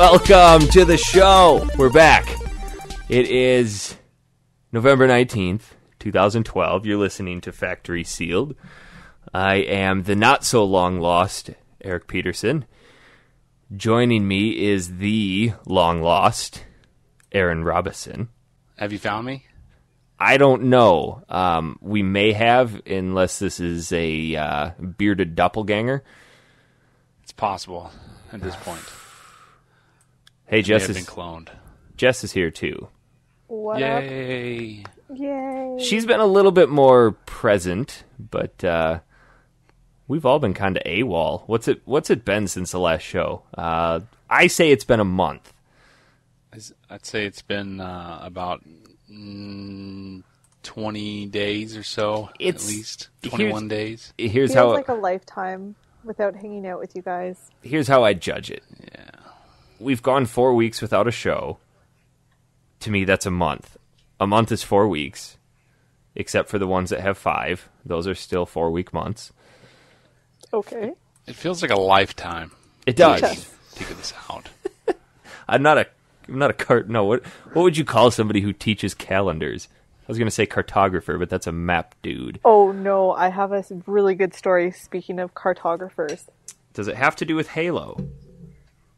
Welcome to the show. We're back. It is November 19th, 2012. You're listening to Factory Sealed. I am the not-so-long-lost Eric Peterson. Joining me is the long-lost Aaron Robison. Have you found me? I don't know. We may have, unless this is a bearded doppelganger. It's possible at this point. Hey, Jess has been cloned. Jess is here too. What Yay. up? Yay. She's been a little bit more present, but we've all been kind of AWOL. What's it been since the last show? I say it's been a month. I'd say it's been about 20 days or so, at least 21 days. Here's Feels how like a lifetime without hanging out with you guys. Here's how I judge it. Yeah. We've gone 4 weeks without a show. To me, that's a month. A month is 4 weeks, except for the ones that have 5. Those are still 4-week months. Okay. It feels like a lifetime. It does. Yes. Figure this out. I'm not a No, what would you call somebody who teaches calendars? I was going to say cartographer, but that's a map dude. Oh, no. I have a really good story, speaking of cartographers. Does it have to do with Halo?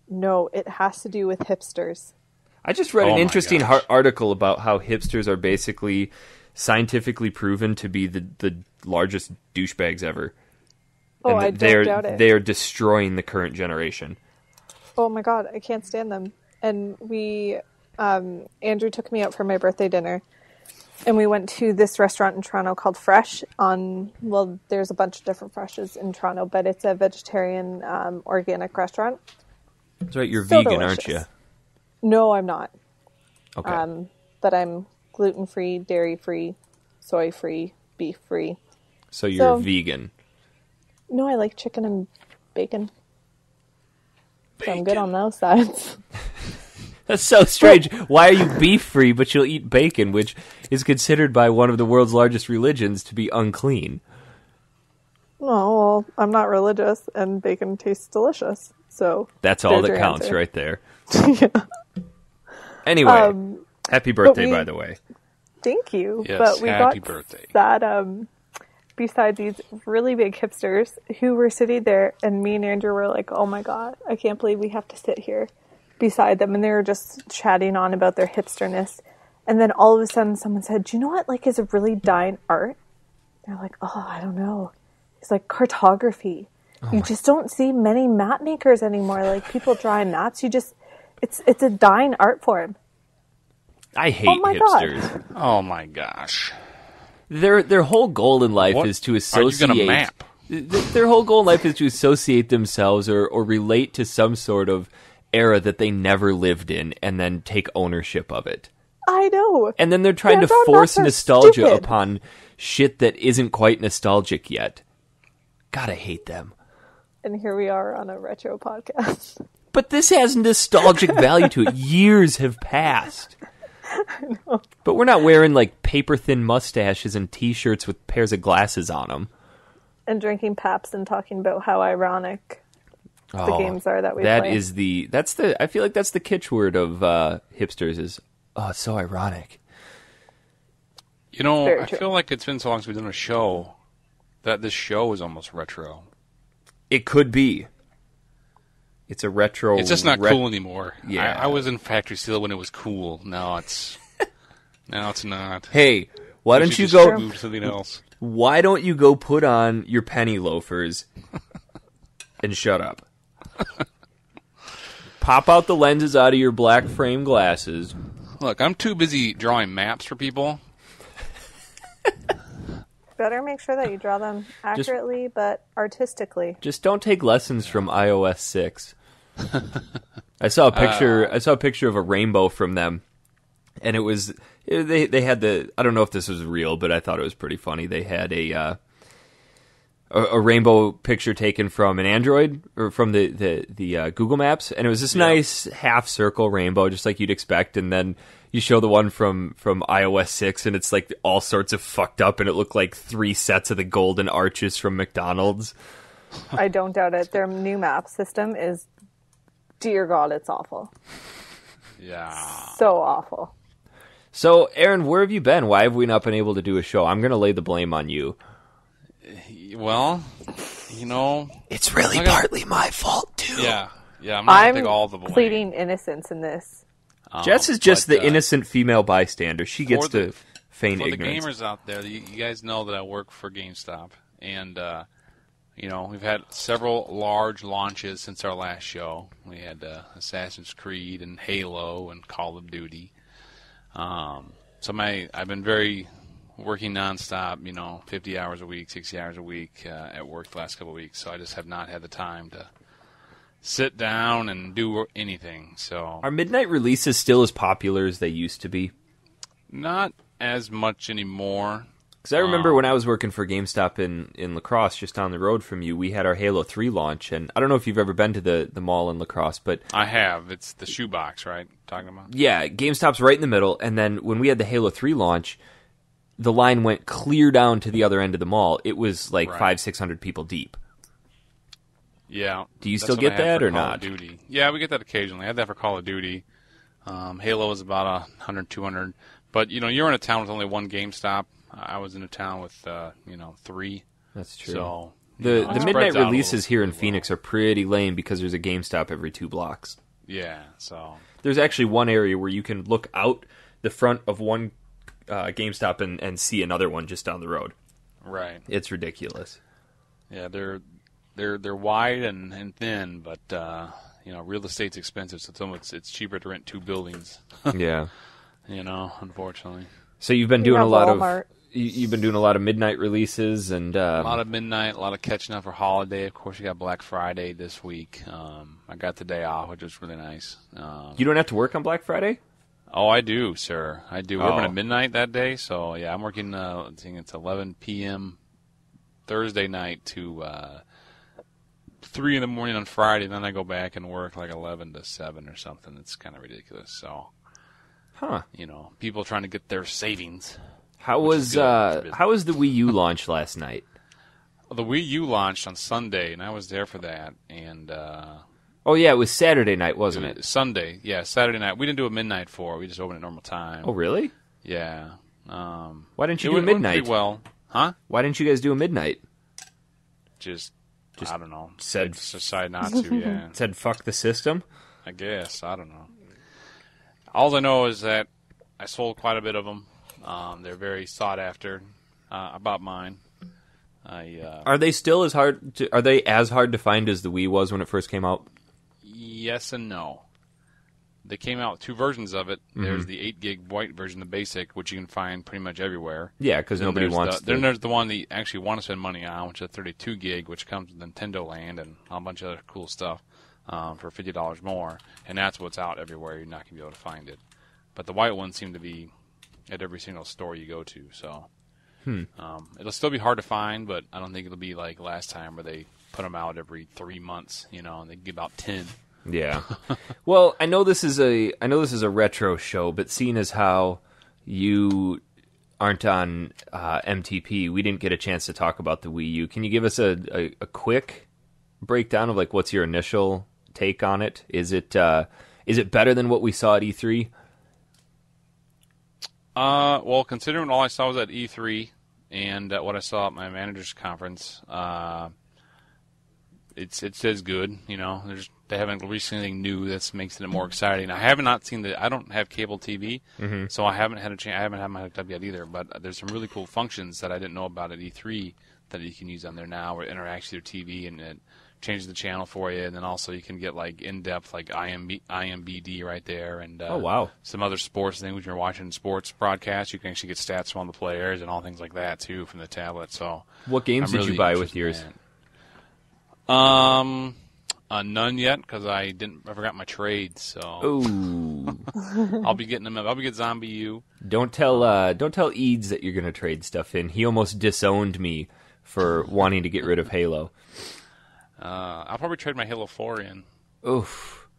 No, it has to do with hipsters. I just read an interesting gosh. article about how hipsters are basically scientifically proven to be the largest douchebags ever. Oh, And I don't doubt it. They are destroying the current generation. Oh my god, I can't stand them. And Andrew took me out for my birthday dinner, and we went to this restaurant in Toronto called Fresh there's a bunch of different Freshes in Toronto, but it's a vegetarian, organic restaurant. That's right, you're So vegan, delicious. aren't you? No, I'm not. Okay. But I'm gluten-free, dairy-free, soy-free, beef-free. So you're so- vegan. No, I like chicken and bacon. So I'm good on those sides. That's so strange. Why are you beef-free, but you'll eat bacon, which is considered by one of the world's largest religions to be unclean? No, well, I'm not religious, and bacon tastes delicious. So That's all there's that your counts answer. right there. Yeah. Anyway, happy birthday, by the way. Thank you. Yes, but we happy got birthday. that beside these really big hipsters who were sitting there, and me and Andrew were like, oh my god, I can't believe we have to sit here beside them. And they were just chatting on about their hipsterness. And then all of a sudden someone said, do you know what is a really dying art? They're like, oh, I don't know. It's like cartography. You just don't see many map makers anymore. Like people drawing maps. It's a dying art form. I hate my God. hipsters. Oh my gosh. Their whole goal in life What is to are associate. you gonna map? Their whole goal in life is to associate themselves or relate to some sort of era that they never lived in, and then take ownership of it. I know. And then they're trying Yeah, to those force maps are nostalgia stupid. upon shit that isn't quite nostalgic yet. God, I hate them. And here we are on a retro podcast. But this has nostalgic value to it. Years have passed. But we're not wearing like paper-thin mustaches and T-shirts with pairs of glasses on them. And drinking Paps and talking about how ironic the games are that we That play. is I feel like that's the kitsch word of hipsters is, oh, it's so ironic. You know, Very I true. feel like it's been so long since we've done a show that this show is almost retro. It could be. It's a retro. It's just not cool anymore. Yeah. I was in Factory Seal when it was cool. Now it's not. Hey, why don't you just go? move to something else? Why don't you go put on your penny loafers and shut up? Pop out the lenses out of your black frame glasses. Look, I'm too busy drawing maps for people. Better make sure that you draw them accurately but artistically. Just don't take lessons from iOS 6. I saw a picture of a rainbow from them, and it was they had the, I don't know if this was real, but I thought it was pretty funny. They had a rainbow picture taken from an Android or from the Google Maps, and it was this nice half circle rainbow, just like you'd expect, and then you show the one from iOS 6, and it's like all sorts of fucked up, and it looked like 3 sets of the golden arches from McDonald's. I don't doubt it. Their new map system is dear God, it's awful. Yeah. So awful. So, Aaron, where have you been? Why have we not been able to do a show? I'm going to lay the blame on you. Well, it's really partly my fault, too. Yeah, I'm not going to take all the blame. I'm pleading innocence in this. Jess is just the innocent female bystander. She gets to feign ignorance. ignorance. For the gamers out there, you guys know that I work for GameStop, and we've had several large launches since our last show. We had Assassin's Creed and Halo and Call of Duty. I've been working nonstop, 50 hours a week, 60 hours a week at work the last couple of weeks. So I just have not had the time to sit down and do anything. So are midnight releases still as popular as they used to be? Not as much anymore. Because I remember when I was working for GameStop in La Crosse, just down the road from you, we had our Halo 3 launch. And I don't know if you've ever been to the mall in La Crosse, but I have. It's the shoebox, right? Talking about? Yeah, GameStop's right in the middle. And then when we had the Halo 3 launch, the line went clear down to the other end of the mall. It was like 500-600 people deep. Yeah. Do you still get that or not? Call of Duty. Yeah, we get that occasionally. I had that for Call of Duty. Halo was about 100, 200. But, you're in a town with only one GameStop. I was in a town with, 3. That's true. So the midnight releases here in Phoenix are pretty lame because there's a GameStop every 2 blocks. Yeah, so there's actually one area where you can look out the front of one GameStop and see another one just down the road. Right. It's ridiculous. Yeah, they're wide and thin, but real estate's expensive, so it's cheaper to rent 2 buildings. Yeah. Unfortunately. So you've been doing a lot of you've been doing a lot of midnight releases and a lot of midnight, a lot of catching up for holiday. Of course, you got Black Friday this week. I got the day off, which was really nice. You don't have to work on Black Friday? Oh, I do, sir. I do. We're open at midnight that day, so yeah, I'm working. I think it's 11 p.m. Thursday night to 3 in the morning on Friday. Then I go back and work like 11 to 7 or something. It's kind of ridiculous. So, people trying to get their savings. How was the Wii U launch last night? Well, the Wii U launched on Sunday, and I was there for that. And oh yeah, it was Saturday night, wasn't it? Sunday, yeah, Saturday night. We didn't do a midnight for. We just opened at normal time. Oh really? Yeah. Why didn't you do a midnight? Pretty well, huh? Why didn't you guys do a midnight? Just I don't know. Said decided not to. Yeah. Said fuck the system. I guess I don't know. All I know is that I sold quite a bit of them. They're very sought after. About mine. Are they still as hard? Are they as hard to find as the Wii was when it first came out? Yes and no. They came out with 2 versions of it. Mm-hmm. There's the 8 gig white version, the basic, which you can find pretty much everywhere. Yeah, because nobody wants. Then there's the one that you actually want to spend money on, which is 32 gig, which comes with Nintendo Land and a bunch of other cool stuff for $50 more, and that's what's out everywhere. You're not going to be able to find it. But the white ones seem to be at every single store you go to. So it'll still be hard to find, but I don't think it'll be like last time where they put them out every 3 months. And they give out 10. Yeah. Well, I know this is a retro show, but seeing as how you aren't on MTP, we didn't get a chance to talk about the Wii U. Can you give us a quick breakdown of like what's your initial take on it? Is it better than what we saw at E3? Well, considering all I saw was at E3 and what I saw at my manager's conference, it says good. They haven't released anything new that makes it more exciting. I have not seen I don't have cable TV, so I haven't had a chance. I haven't had my hooked up yet either. But there's some really cool functions that I didn't know about at E3 that you can use on there now, where it interacts with your TV and it changes the channel for you, and then also you can get like in-depth like IMBD right there, and oh wow, some other sports things. When you're watching sports broadcasts, you can actually get stats from all the players and all things like that too from the tablet. So, what games did you buy with yours? None yet because I forgot my trade. So, ooh, I'll be getting them. I'll be getting Zombie U. Don't tell Eads that you're gonna trade stuff in. He almost disowned me for wanting to get rid of Halo. I'll probably trade my Halo 4 in. Oof.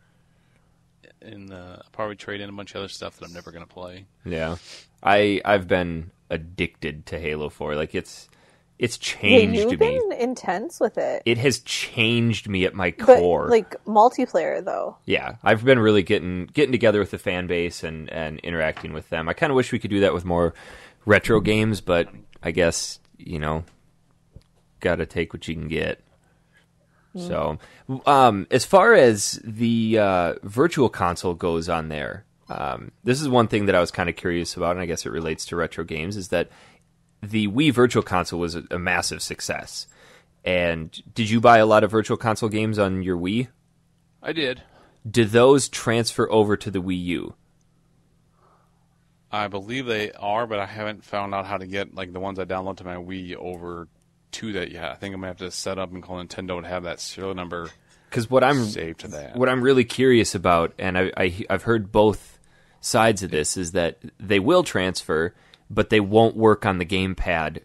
And I'll probably trade in a bunch of other stuff that I'm never going to play. Yeah. I've been addicted to Halo 4. Like, it's It's changed you've me. been intense with it. It has changed me at my But, core. like, multiplayer, though. Yeah, I've been really getting together with the fan base and interacting with them. I kind of wish we could do that with more retro games, but I guess, got to take what you can get. So, as far as the virtual console goes on there, this is one thing that I was kind of curious about, and I guess it relates to retro games, is that the Wii Virtual Console was a massive success. And did you buy a lot of Virtual Console games on your Wii? I did. Did those transfer over to the Wii U? I believe they are, but I haven't found out how to get like the ones I download to my Wii over to that yet. I think I'm gonna have to set up and call Nintendo to have that serial number saved to that. What I'm really curious about, and I've heard both sides of this, is that they will transfer, but they won't work on the gamepad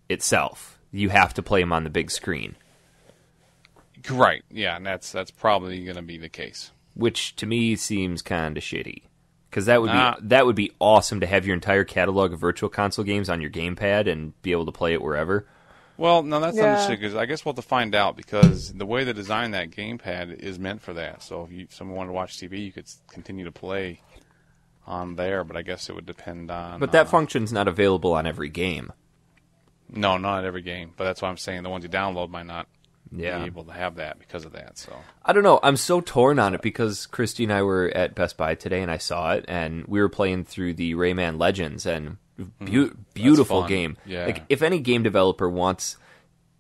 itself. You have to play them on the big screen. Right, yeah, and that's probably going to be the case. Which to me seems kind of shitty, because that would be awesome to have your entire catalog of Virtual Console games on your gamepad and be able to play it wherever. Well, no, that's not the shit, because I guess we'll have to find out, because the way they designed that gamepad is meant for that. So if someone wanted to watch TV, you could continue to play on there, but I guess it would depend on... But that function's not available on every game. No, not every game, but that's why I'm saying the ones you download might not be Yeah. able to have that because of that. So I don't know. I'm so torn on it because Christy and I were at Best Buy today and I saw it, and we were playing through the Rayman Legends, and beautiful game. Yeah. Like, if any game developer wants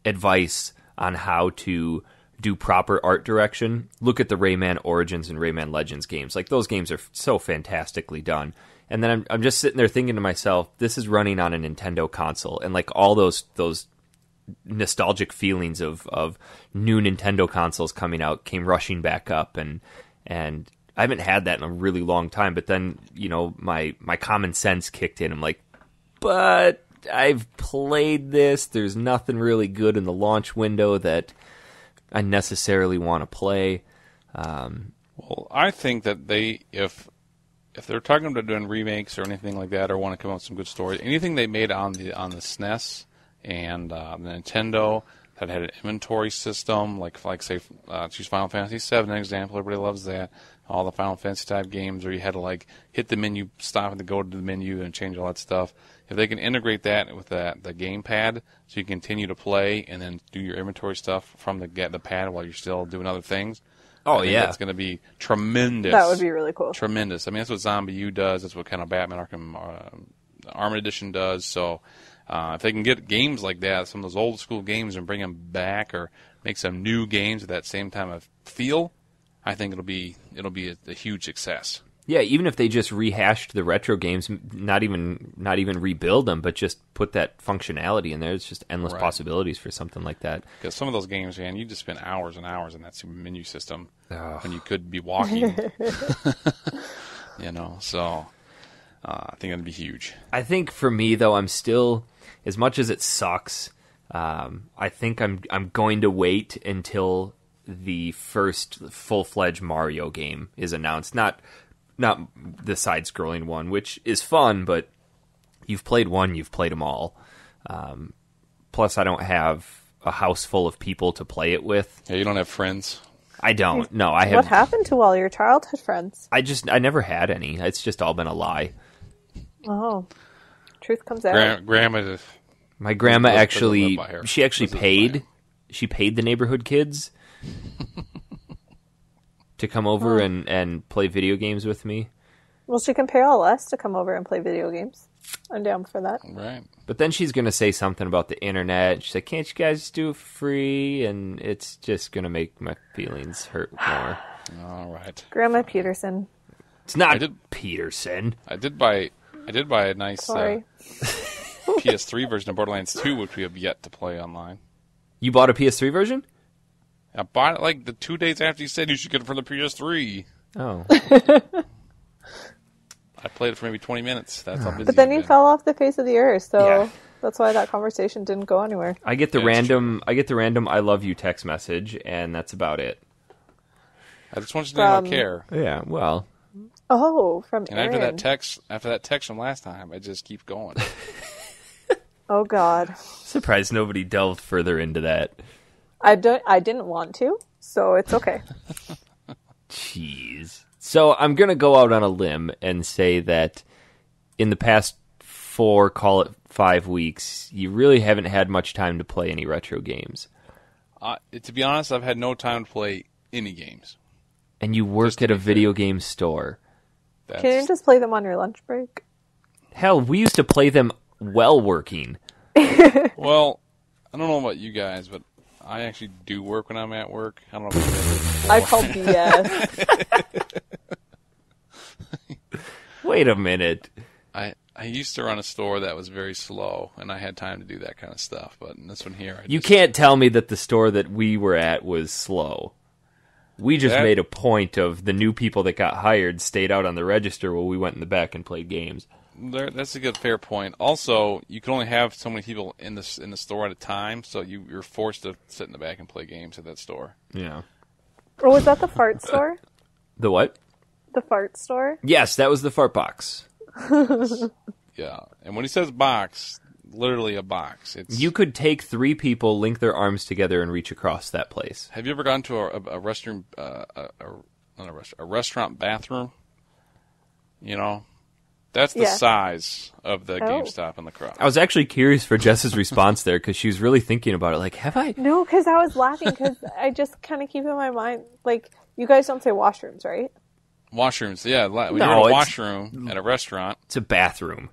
advice on how to do proper art direction, look at the Rayman Origins and Rayman Legends games. Like, those games are so fantastically done. And then I'm just sitting there thinking to myself, this is running on a Nintendo console, and like all those nostalgic feelings of new Nintendo consoles coming out came rushing back up, and I haven't had that in a really long time. But then, my common sense kicked in. I'm like, but I've played this. There's nothing really good in the launch window that I necessarily want to play. well, I think that if they're talking about doing remakes or anything like that, or want to come up with some good stories, anything they made on the SNES and the Nintendo that had an inventory system, like say, choose Final Fantasy VII, an example. Everybody loves that. All the Final Fantasy type games where you had to like hit the menu, stop and go to the menu and change all that stuff. If they can integrate that with the gamepad, so you continue to play and then do your inventory stuff from the pad while you're still doing other things. Oh, yeah. That's going to be tremendous. That would be really cool. Tremendous. I mean, that's what Zombie U does. That's what kind of Batman Arkham Armored Edition does. So if they can get games like that, some of those old school games, and bring them back, or make some new games at that same time of feel, I think it'll be a huge success. Yeah, even if they just rehashed the retro games, not even rebuild them, but just put that functionality in there, it's just endless possibilities for something like that. Because some of those games, man, you just spend hours and hours in that menu system when you could be walking. So I think it'd be huge. I think for me, though, I'm still, as much as it sucks, I think I'm going to wait until the first full-fledged Mario game is announced. Not the side-scrolling one, which is fun, but you've played one, you've played them all. Plus, I don't have a house full of people to play it with. Yeah, you don't have friends? I don't. No, I have. What happened to all your childhood friends? I never had any. It's just all been a lie. Oh, truth comes out. Grandma. My grandma actually paid the neighborhood kids to come over and play video games with me. Well, she can pay all us to come over and play video games. I'm down for that. Right. But then she's going to say something about the internet. She's like, can't you guys do it free? And it's just going to make my feelings hurt more. All right. Grandma Peterson. It's not Peterson. I did buy a nice PS3 version of Borderlands 2, which we have yet to play online. You bought a PS3 version? I bought it like the 2 days after you said you should get it for the PS3. Oh. I played it for maybe 20 minutes. That's how busy But then I've you been. fell off the face of the earth, so Yeah. that's why that conversation didn't go anywhere. I get the Yeah, random I love you text message, and that's about it. I just want you to know I care. Yeah, well. Oh, from And Aaron. after that text from last time, I just keep going. Oh God. Surprised nobody delved further into that. I didn't want to, so it's okay. Jeez. So I'm going to go out on a limb and say that in the past 4, call it 5 weeks, you really haven't had much time to play any retro games. To be honest, I've had no time to play any games. And you work at a video game store. Can you just play them on your lunch break? Hell, we used to play them while working. Well, I don't know about you guys, but I actually do work when I'm at work. I don't know if I call BS. Wait a minute. I used to run a store that was very slow, and I had time to do that kind of stuff. But in this one here, You can't tell me that the store that we were at was slow. We just made a point of the new people that got hired stayed out on the register while we went in the back and played games. That's a good, fair point. Also, you can only have so many people in the store at a time, so you're forced to sit in the back and play games at that store. Yeah. Or was that the fart store? The what? The fart store? Yes, that was the fart box. Yeah, and when he says box, literally a box. You could take 3 people, link their arms together, and reach across that place. Have you ever gone to a restroom, a restaurant bathroom? You know, that's the size of the GameStop in the crowd. I was actually curious for Jess's response there because she was really thinking about it. Like, have I? No, because I was laughing because I just kind of keep in my mind, like, you guys don't say washrooms, right? Washrooms, yeah. When you're in a washroom at a restaurant. It's a bathroom.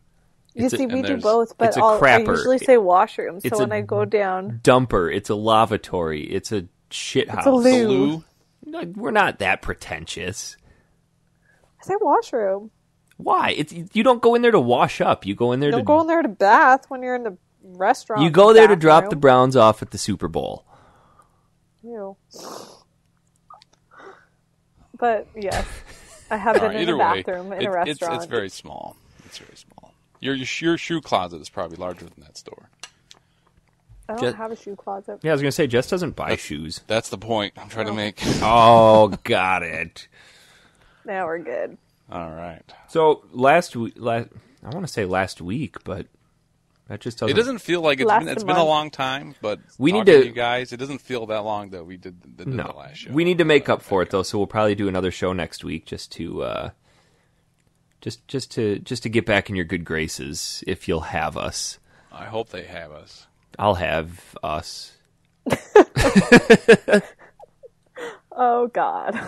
You see, we do both, but it's a I crapper. usually say washroom, It's so when a I go down... Dumper. It's a lavatory. It's a shit house. It's a loo. No, we're not that pretentious. I say washroom. Why? You don't go in there to wash up. You go in there Don't go in there to bath when you're in the restaurant. You go there to drop the Browns off at the Super Bowl. Ew. But, yes. I have been in a bathroom in a restaurant. It's very small. It's very small. Your shoe closet is probably larger than that store. I don't have a shoe closet. Yeah, I was going to say, Jess doesn't buy shoes. That's the point I'm trying to make. Oh, got it. Now we're good. All right. So, last week, I want to say last week, but that just doesn't... It doesn't feel like it's been a long time, but we need to... you guys, it doesn't feel that long that we did the last show. We need to make up for it, though, so we'll probably do another show next week just to... Just to get back in your good graces, if you'll have us. I hope they have us. I'll have us. Oh, God.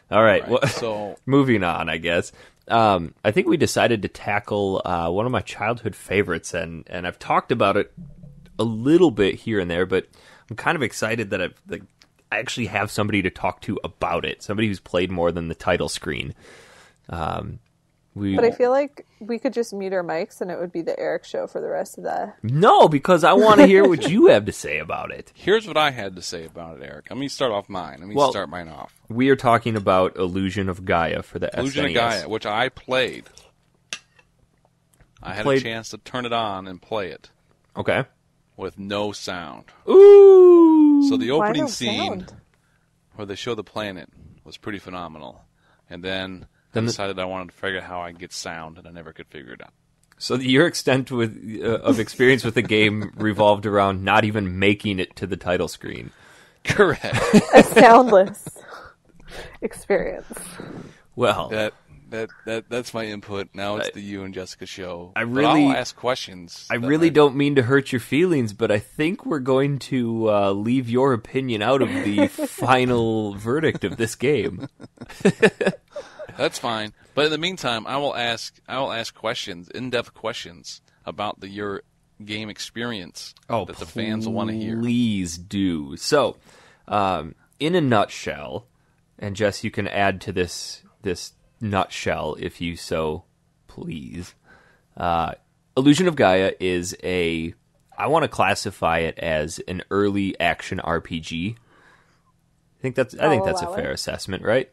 All right. Well, so moving on, I guess. I think we decided to tackle one of my childhood favorites, and I've talked about it a little bit here and there, but I'm kind of excited that I actually have somebody to talk to about it, somebody who's played more than the title screen. But I feel like we could just mute our mics and it would be the Eric show for the rest of the... No, because I want to hear what you have to say about it. Here's what I had to say about it, Eric. Let me start off mine. Start mine off. We are talking about Illusion of Gaia for the SNES. Illusion of Gaia, which I played. I had a chance to turn it on and play it. Okay. With no sound. Ooh! So the opening scene where they show the planet was pretty phenomenal. And then I decided I wanted to figure out how I could get sound, and I never could figure it out. So your extent of experience with the game revolved around not even making it to the title screen. Correct. A soundless experience. Well, that's my input. Now it's the you and Jessica show. But I'll ask questions. I really don't mean to hurt your feelings, but I think we're going to leave your opinion out of the final verdict of this game. That's fine. But in the meantime, I will ask questions, in-depth questions about your game experience that the fans will want to hear. Please do. So, in a nutshell, and Jess, you can add to this nutshell if you so please. Illusion of Gaia is I want to classify it as an early action RPG. I think that's a fair assessment, right?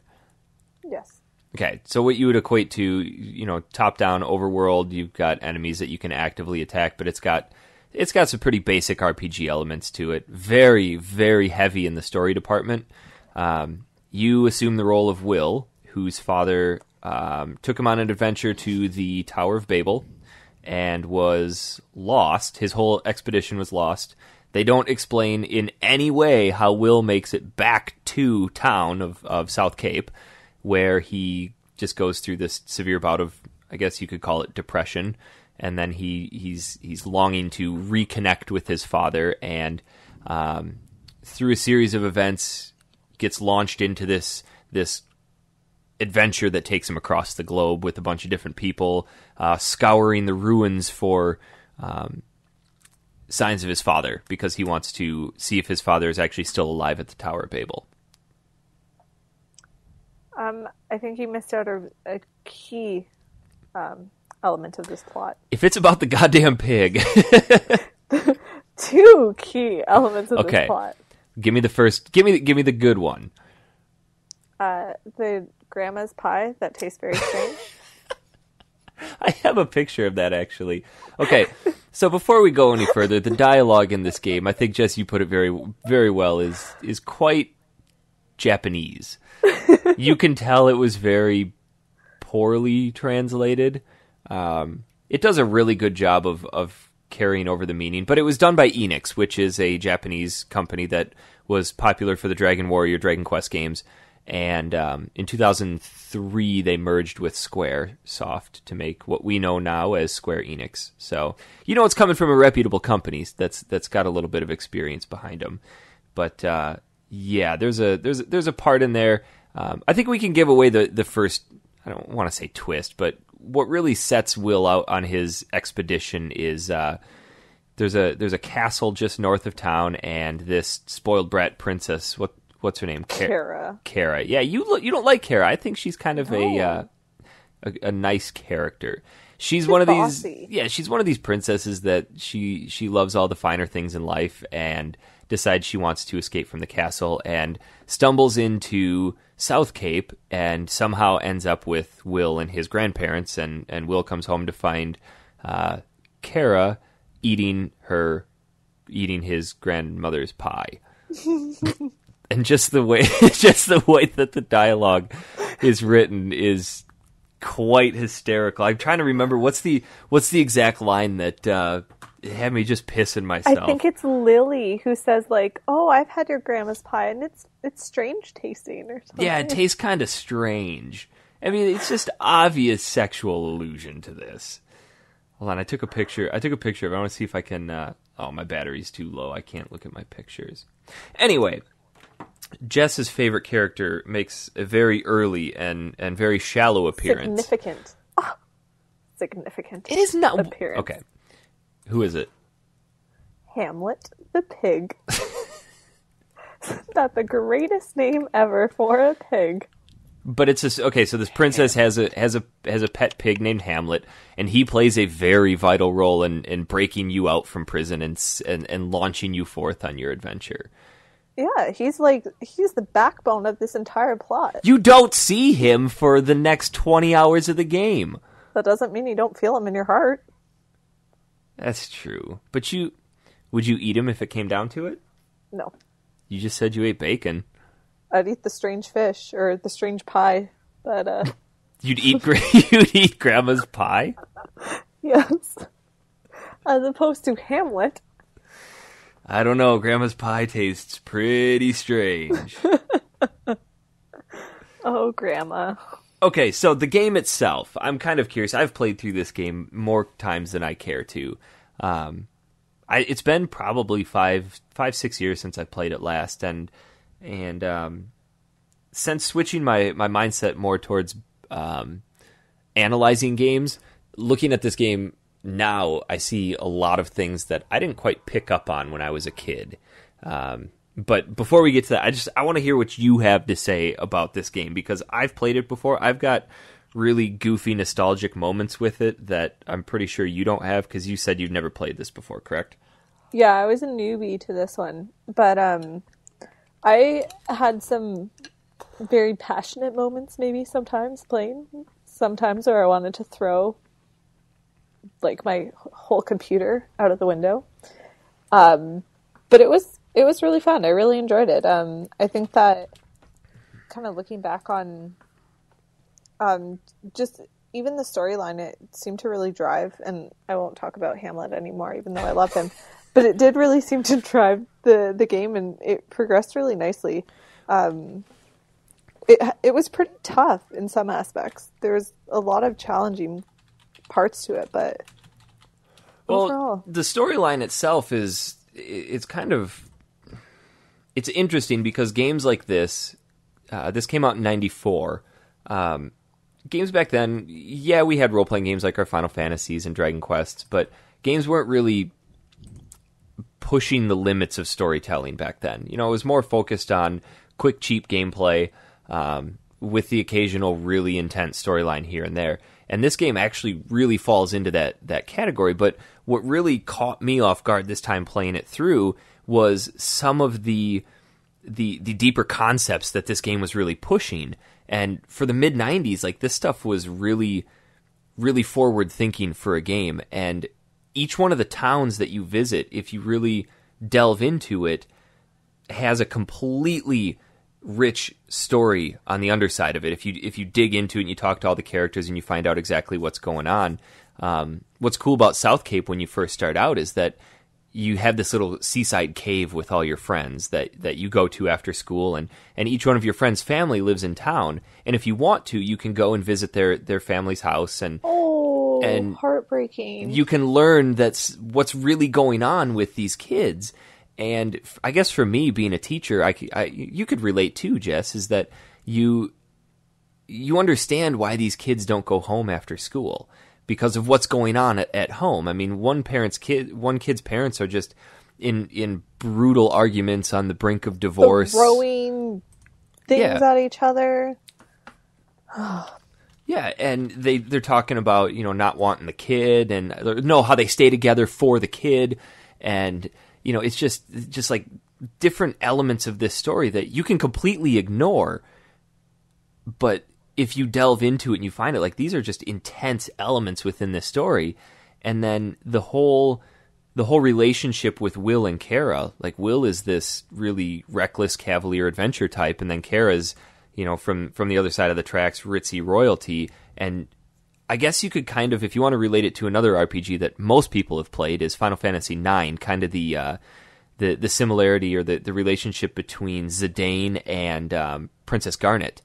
Yes. Okay, so what you would equate to, top-down overworld, you've got enemies that you can actively attack, but it's got some pretty basic RPG elements to it. Very, very heavy in the story department. You assume the role of Will, whose father took him on an adventure to the Tower of Babel, and was lost. His whole expedition was lost. They don't explain in any way how Will makes it back to town of South Cape, where he just goes through this severe bout of, I guess you could call it, depression, and then he's longing to reconnect with his father, and through a series of events gets launched into this adventure that takes him across the globe with a bunch of different people, scouring the ruins for signs of his father, because he wants to see if his father is actually still alive at the Tower of Babel. I think you missed out a key element of this plot. If it's about the goddamn pig. Two key elements of this plot. Give me the first. Give me the good one. The grandma's pie that tastes very strange. I have a picture of that, actually. Okay, so before we go any further, the dialogue in this game, I think, Jess, you put it very, very well, is quite Japanese. You can tell it was very poorly translated. It does a really good job of carrying over the meaning, but it was done by Enix, which is a Japanese company that was popular for the Dragon Warrior, Dragon Quest games. And in 2003, they merged with Squaresoft to make what we know now as Square Enix. So it's coming from a reputable company that's got a little bit of experience behind them. But yeah, there's a part in there. I think we can give away the first. I don't want to say twist, but what really sets Will out on his expedition is there's a castle just north of town, and this spoiled brat princess. What's her name? Kara. Kara. Yeah, you don't like Kara. I think she's kind of a nice character. She's one of bossy. She's one of these princesses that she loves all the finer things in life and decides she wants to escape from the castle and stumbles into South Cape and somehow ends up with Will and his grandparents, and Will comes home to find Kara eating his grandmother's pie. And just the way that the dialogue is written is quite hysterical. I'm trying to remember what's the exact line that had me just pissing myself. I think it's Lily who says, like, "Oh, I've had your grandma's pie, and it's strange tasting," or something. Yeah, it tastes kind of strange. I mean, it's just obvious sexual allusion to this. Hold on, I took a picture of it. I want to see if I can. Oh, my battery's too low. I can't look at my pictures. Anyway. Jess's favorite character makes a very early and very shallow appearance. Significant. Oh, significant. It is not appearance. Okay. Who is it? Hamlet the pig. Not the greatest name ever for a pig. But it's okay. So this princess has a pet pig named Hamlet, and he plays a very vital role in breaking you out from prison and launching you forth on your adventure. Yeah, he's the backbone of this entire plot. You don't see him for the next 20 hours of the game. That doesn't mean you don't feel him in your heart. That's true. But would you eat him if it came down to it? No. You just said you ate bacon. I'd eat the strange fish or the strange pie, but You'd eat grandma's pie? Yes. As opposed to Hamlet. I don't know. Grandma's pie tastes pretty strange. Oh, Grandma. Okay, so the game itself, I'm kind of curious. I've played through this game more times than I care to. It's been probably 5-6 years since I played it last, and since switching my mindset more towards analyzing games, looking at this game now, I see a lot of things that I didn't quite pick up on when I was a kid. But before we get to that, I want to hear what you have to say about this game, because I've played it before. I've got really goofy, nostalgic moments with it that I'm pretty sure you don't have, because you said you've never played this before, correct? Yeah, I was a newbie to this one. But I had some very passionate moments maybe sometimes playing. Sometimes where I wanted to throw like my whole computer out of the window. But it was really fun. I really enjoyed it. I think that kind of looking back on just even the storyline, it seemed to really drive, and I won't talk about Hamlet anymore, even though I love him, but it did really seem to drive the game, and it progressed really nicely. It was pretty tough in some aspects. There was a lot of challenging parts to it, but overall, the storyline itself it's interesting because games like this came out in '94. Games back then, yeah, we had role-playing games like our Final Fantasies and Dragon Quests, but games weren't really pushing the limits of storytelling back then. You know, it was more focused on quick, cheap gameplay with the occasional really intense storyline here and there. And this game actually really falls into that category. But what really caught me off guard this time playing it through was some of the deeper concepts that this game was really pushing. And for the mid-'90s, like, this stuff was really, really forward-thinking for a game. And each one of the towns that you visit, if you really delve into it, has a completely rich story on the underside of it. If you dig into it and you talk to all the characters and you find out exactly what's going on. What's cool about South Cape when you first start out is that you have this little seaside cave with all your friends that you go to after school, and each one of your friends' family lives in town. And if you want to, you can go and visit their family's house, and heartbreaking. You can learn that's what's really going on with these kids. And I guess for me, being a teacher, you could relate too, Jess, is that you understand why these kids don't go home after school. Because of what's going on at home. I mean, one kid's parents are just in brutal arguments on the brink of divorce, throwing things at each other. Yeah, and they're talking about, you know, not wanting the kid, and how they stay together for the kid, and you know, it's just like different elements of this story that you can completely ignore, but if you delve into it and you find it, like, these are just intense elements within this story. And then the whole relationship with Will and Kara, like, Will is this really reckless cavalier adventure type, and then Kara's, you know, from the other side of the tracks, ritzy royalty. And I guess you could kind of, if you want to relate it to another RPG that most people have played, is Final Fantasy IX, kind of the similarity or the relationship between Zidane and Princess Garnet.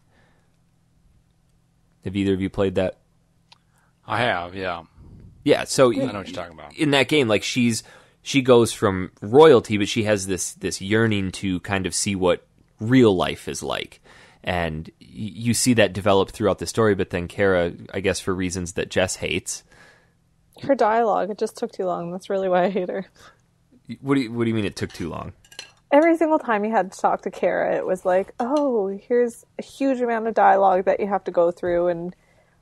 Have either of you played that? I have, yeah. Yeah, so I know what you're talking about. In that game, like, she goes from royalty, but she has this yearning to kind of see what real life is like. And you see that develop throughout the story, but then Kara, I guess for reasons that Jess hates. Her dialogue, it just took too long. That's really why I hate her. What do you mean it took too long? Every single time you had to talk to Kara, it was like, oh, here's a huge amount of dialogue that you have to go through, and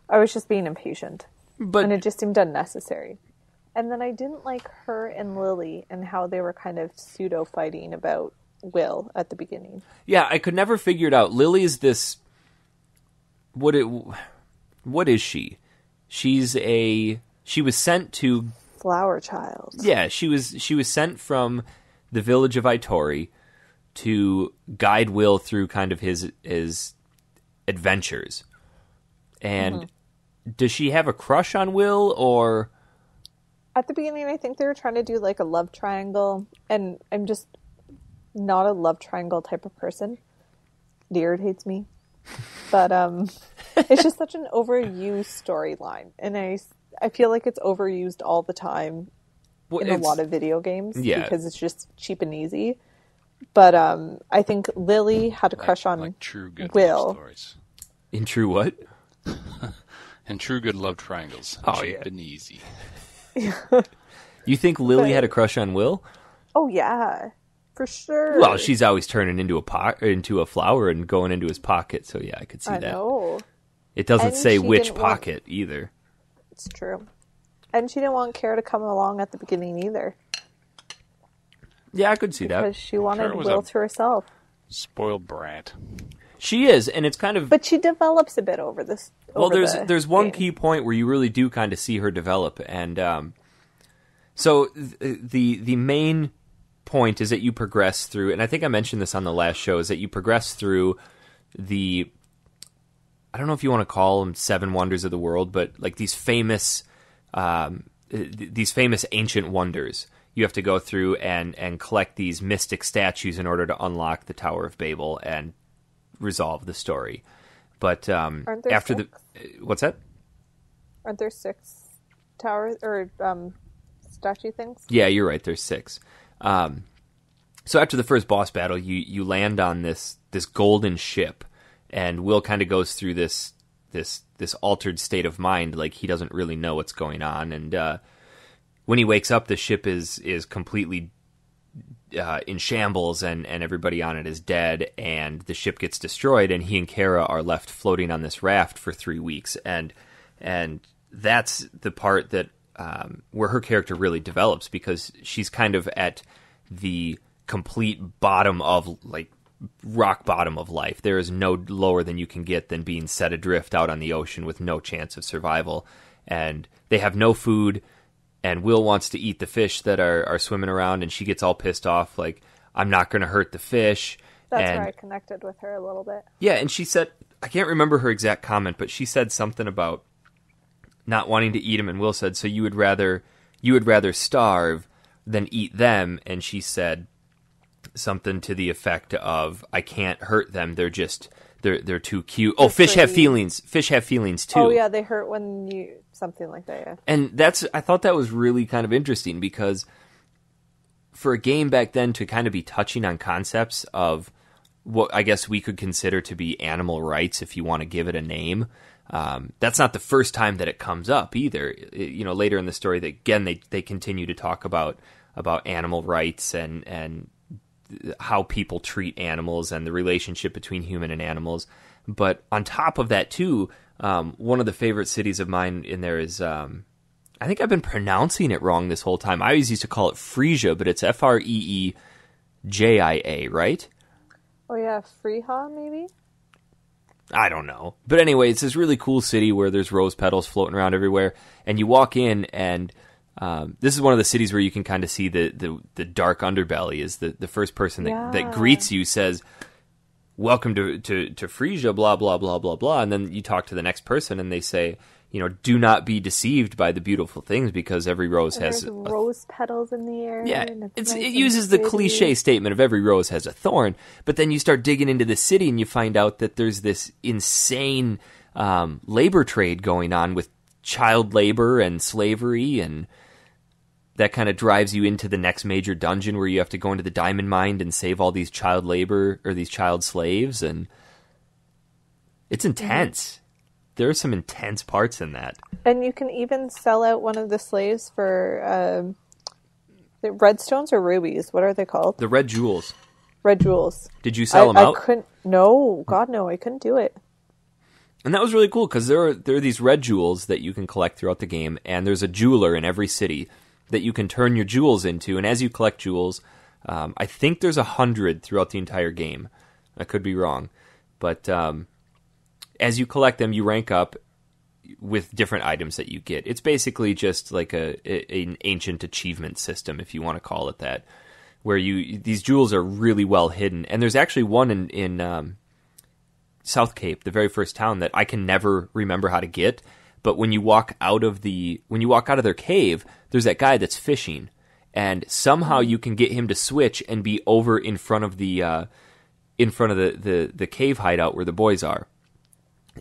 I was just being impatient. And it just seemed unnecessary. And then I didn't like her and Lily and how they were kind of pseudo-fighting about Will at the beginning. Yeah, I could never figure it out. Lily is this... What is she? She was sent to... Flower child. Yeah, she was sent from the village of Itori to guide Will through kind of his adventures. And does she have a crush on Will, or... At the beginning, I think they were trying to do like a love triangle, and I'm just not a love triangle type of person. It irritates me. But it's just such an overused storyline, and I feel like it's overused all the time in a lot of video games because it's just cheap and easy. But I think Lily had a crush on true good Will. love stories. In true what? And true good love triangles. Oh, cheap and easy. You think Lily had a crush on Will? Oh yeah, for sure. Well, she's always turning into a flower and going into his pocket, so yeah, I could see that. I know. It doesn't say which pocket either. It's true. And she didn't want Kara to come along at the beginning either. Yeah, I could see that. Because she wanted Will to herself. Spoiled brat. She is, and it's kind of... But she develops a bit over this. Well, there's one key point where you really do kind of see her develop, and so the main point is that you progress through, and I think I mentioned this on the last show, is that you progress through the I don't know if you want to call them 7 wonders of the world, but like these famous ancient wonders. You have to go through and collect these mystic statues in order to unlock the Tower of Babel and resolve the story. But Aren't there after 6? what's that? Aren't there 6 towers or statue things? Yeah, you're right. There's 6. So after the first boss battle, you land on this golden ship, and Will kind of goes through this altered state of mind, like he doesn't really know what's going on. And when he wakes up, the ship is completely in shambles, and everybody on it is dead, and the ship gets destroyed, and he and Kara are left floating on this raft for 3 weeks, and that's the part that where her character really develops, because she's kind of at the complete bottom of, like, rock bottom of life. There is no lower than you can get than being set adrift out on the ocean with no chance of survival, and they have no food. And Will wants to eat the fish that are swimming around, and she gets all pissed off, like, I'm not going to hurt the fish. That's where I connected with her a little bit. Yeah, and she said, I can't remember her exact comment, but she said something about not wanting to eat them, and Will said, so you would rather starve than eat them, and she said something to the effect of, I can't hurt them, they're too cute. Oh, fish have feelings. Fish have feelings too. Oh yeah, they hurt when you... Something like that, yeah. And I thought that was really kind of interesting, because for a game back then to kind of be touching on concepts of what I guess we could consider to be animal rights, if you want to give it a name, that's not the first time that it comes up either. Later in the story, they continue to talk about animal rights and how people treat animals and the relationship between human and animals. But on top of that, too, one of the favorite cities of mine in there is, I think I've been pronouncing it wrong this whole time. I always used to call it Frisia, but it's Freejia, right? Oh yeah, Freeha, maybe? I don't know. But anyway, it's this really cool city where there's rose petals floating around everywhere, and you walk in, and this is one of the cities where you can kind of see the dark underbelly. Is the first person that greets you says, welcome to Frisia, blah, blah, blah, blah, blah. And then you talk to the next person and they say, do not be deceived by the beautiful things, because every rose has rose petals in the air. Yeah, nice it uses the cliche statement of every rose has a thorn. But then you start digging into the city and you find out that there's this insane labor trade going on with child labor and slavery, and that kind of drives you into the next major dungeon where you have to go into the diamond mine and save all these child labor or these child slaves, and it's intense. There are some intense parts in that. And you can even sell out one of the slaves for the red stones or rubies. What are they called? The red jewels. Red jewels. Did you sell them out? I couldn't. No, God, no, I couldn't do it. And that was really cool, because there are these red jewels that you can collect throughout the game, and there's a jeweler in every city that you can turn your jewels into. And as you collect jewels, I think there's 100 throughout the entire game. I could be wrong. But as you collect them, you rank up with different items that you get. It's basically just like an ancient achievement system, if you want to call it that, where these jewels are really well hidden. And there's actually one in South Cape, the very first town, that I can never remember how to get. But when you walk out of their cave, there's that guy that's fishing, and somehow you can get him to switch and be over in front of the cave hideout where the boys are.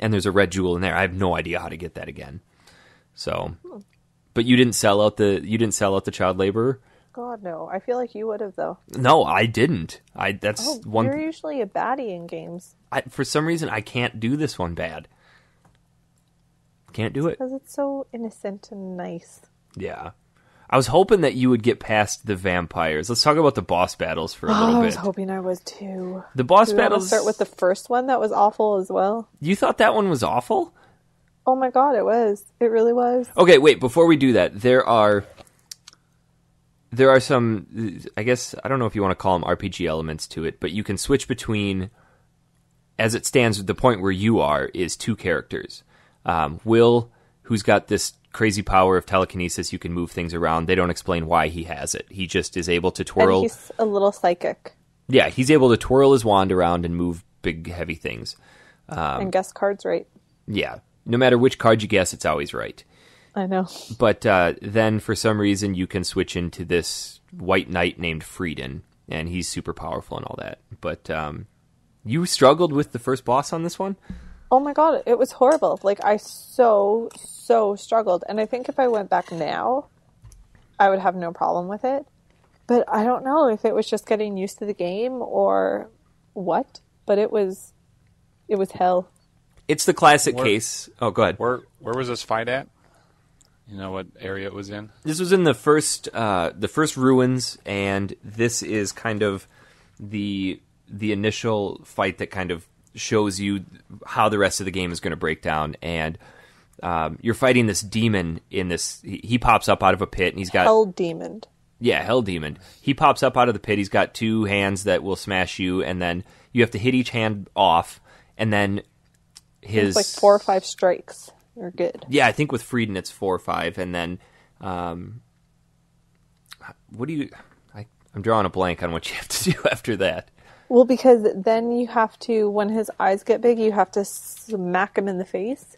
And there's a red jewel in there. I have no idea how to get that again. So, but you didn't sell out the child laborer? God, no. I feel like you would have, though. No, I didn't. You're usually a baddie in games. For some reason, I can't do this one bad. Can't do it. Because it's so innocent and nice. Yeah. I was hoping that you would get past the vampires. Let's talk about the boss battles for a little bit. I was hoping I was too. The boss battles... start with the first one that was awful as well? You thought that one was awful? Oh my god, it was. It really was. Okay, wait, before we do that, there are some, I guess, I don't know if you want to call them RPG elements to it, but you can switch between, as it stands, the point where you are is 2 characters. Will, who's got this crazy power of telekinesis, you can move things around. They don't explain why he has it. He just is able to twirl. And he's a little psychic. Yeah, he's able to twirl his wand around and move big, heavy things. And guess cards right. Yeah. No matter which card you guess, it's always right. I know. But then for some reason you can switch into this white knight named Frieden, and he's super powerful and all that. But you struggled with the first boss on this one? Oh my god, it was horrible. Like, I so struggled. And I think if I went back now, I would have no problem with it. But I don't know if it was just getting used to the game or what. But it was hell. It's the classic case. Oh, go ahead. Where was this fight at? You know what area it was in? This was in the first ruins, and this is kind of the initial fight that kind of shows you how the rest of the game is going to break down. And you're fighting this demon in this. He pops up out of a pit, and he's got Hell Demon. Yeah, Hell Demon. He pops up out of the pit. He's got 2 hands that will smash you, and then you have to hit each hand off, and then It's like 4 or 5 strikes. You're good. Yeah, I think with Frieden it's 4 or 5, and then what do you? I'm drawing a blank on what you have to do after that. Well, because then you have to, when his eyes get big, you have to smack him in the face,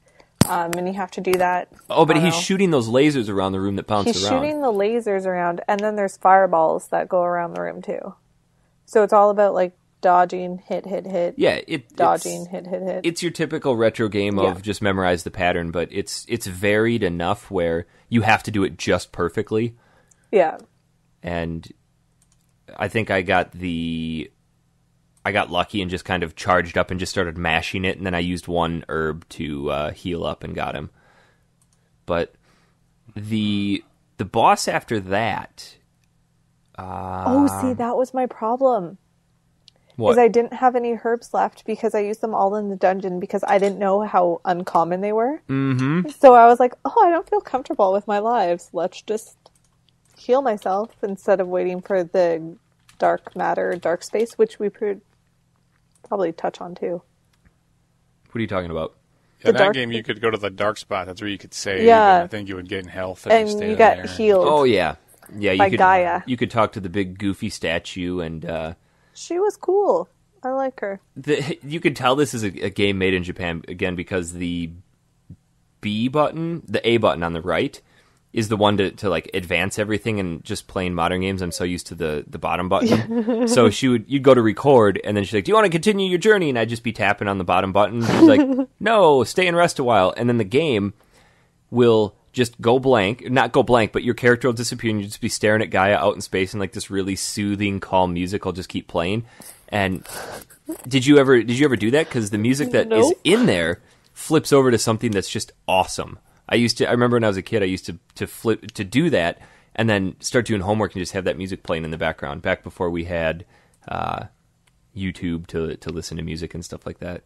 and you have to do that. Oh, but he's shooting those lasers around the room that bounce He's around. shooting the lasers around, and then there's fireballs that go around the room too. So it's all about like dodging, hit. Yeah, dodging, hit. It's your typical retro game of just memorize the pattern, but it's varied enough where you have to do it just perfectly. Yeah. And I think I got lucky and just kind of charged up and just started mashing it, and then I used 1 herb to heal up and got him. But the boss after that... see, that was my problem. What? Because I didn't have any herbs left because I used them all in the dungeon because I didn't know how uncommon they were. Mm-hmm. So I was like, I don't feel comfortable with my lives. Let's just heal myself instead of waiting for the dark matter, dark space, which we could probably touch on too. What are you talking about? Yeah, that game you could go to the dark spot. That's where you could save. Yeah. And I think you would gain health. And you got healed. Oh, yeah. Yeah, you by could, Gaia. You could talk to the big goofy statue, and she was cool. I like her. You could tell this is a game made in Japan, again, because the B button, the A button on the right, is the one to like advance everything, and just playing modern games, I'm so used to the bottom button. So you'd go to record, and then she's like, do you want to continue your journey? And I'd just be tapping on the bottom button. She's like, no, stay and rest a while. And then the game will just go blank, not go blank, but your character will disappear, and you'll just be staring at Gaia out in space, and like this really soothing, calm music will just keep playing. And did you ever do that? Because the music that is in there flips over to something that's just awesome. I remember when I was a kid, I used to do that, and then start doing homework and just have that music playing in the background. Back before we had YouTube to listen to music and stuff like that.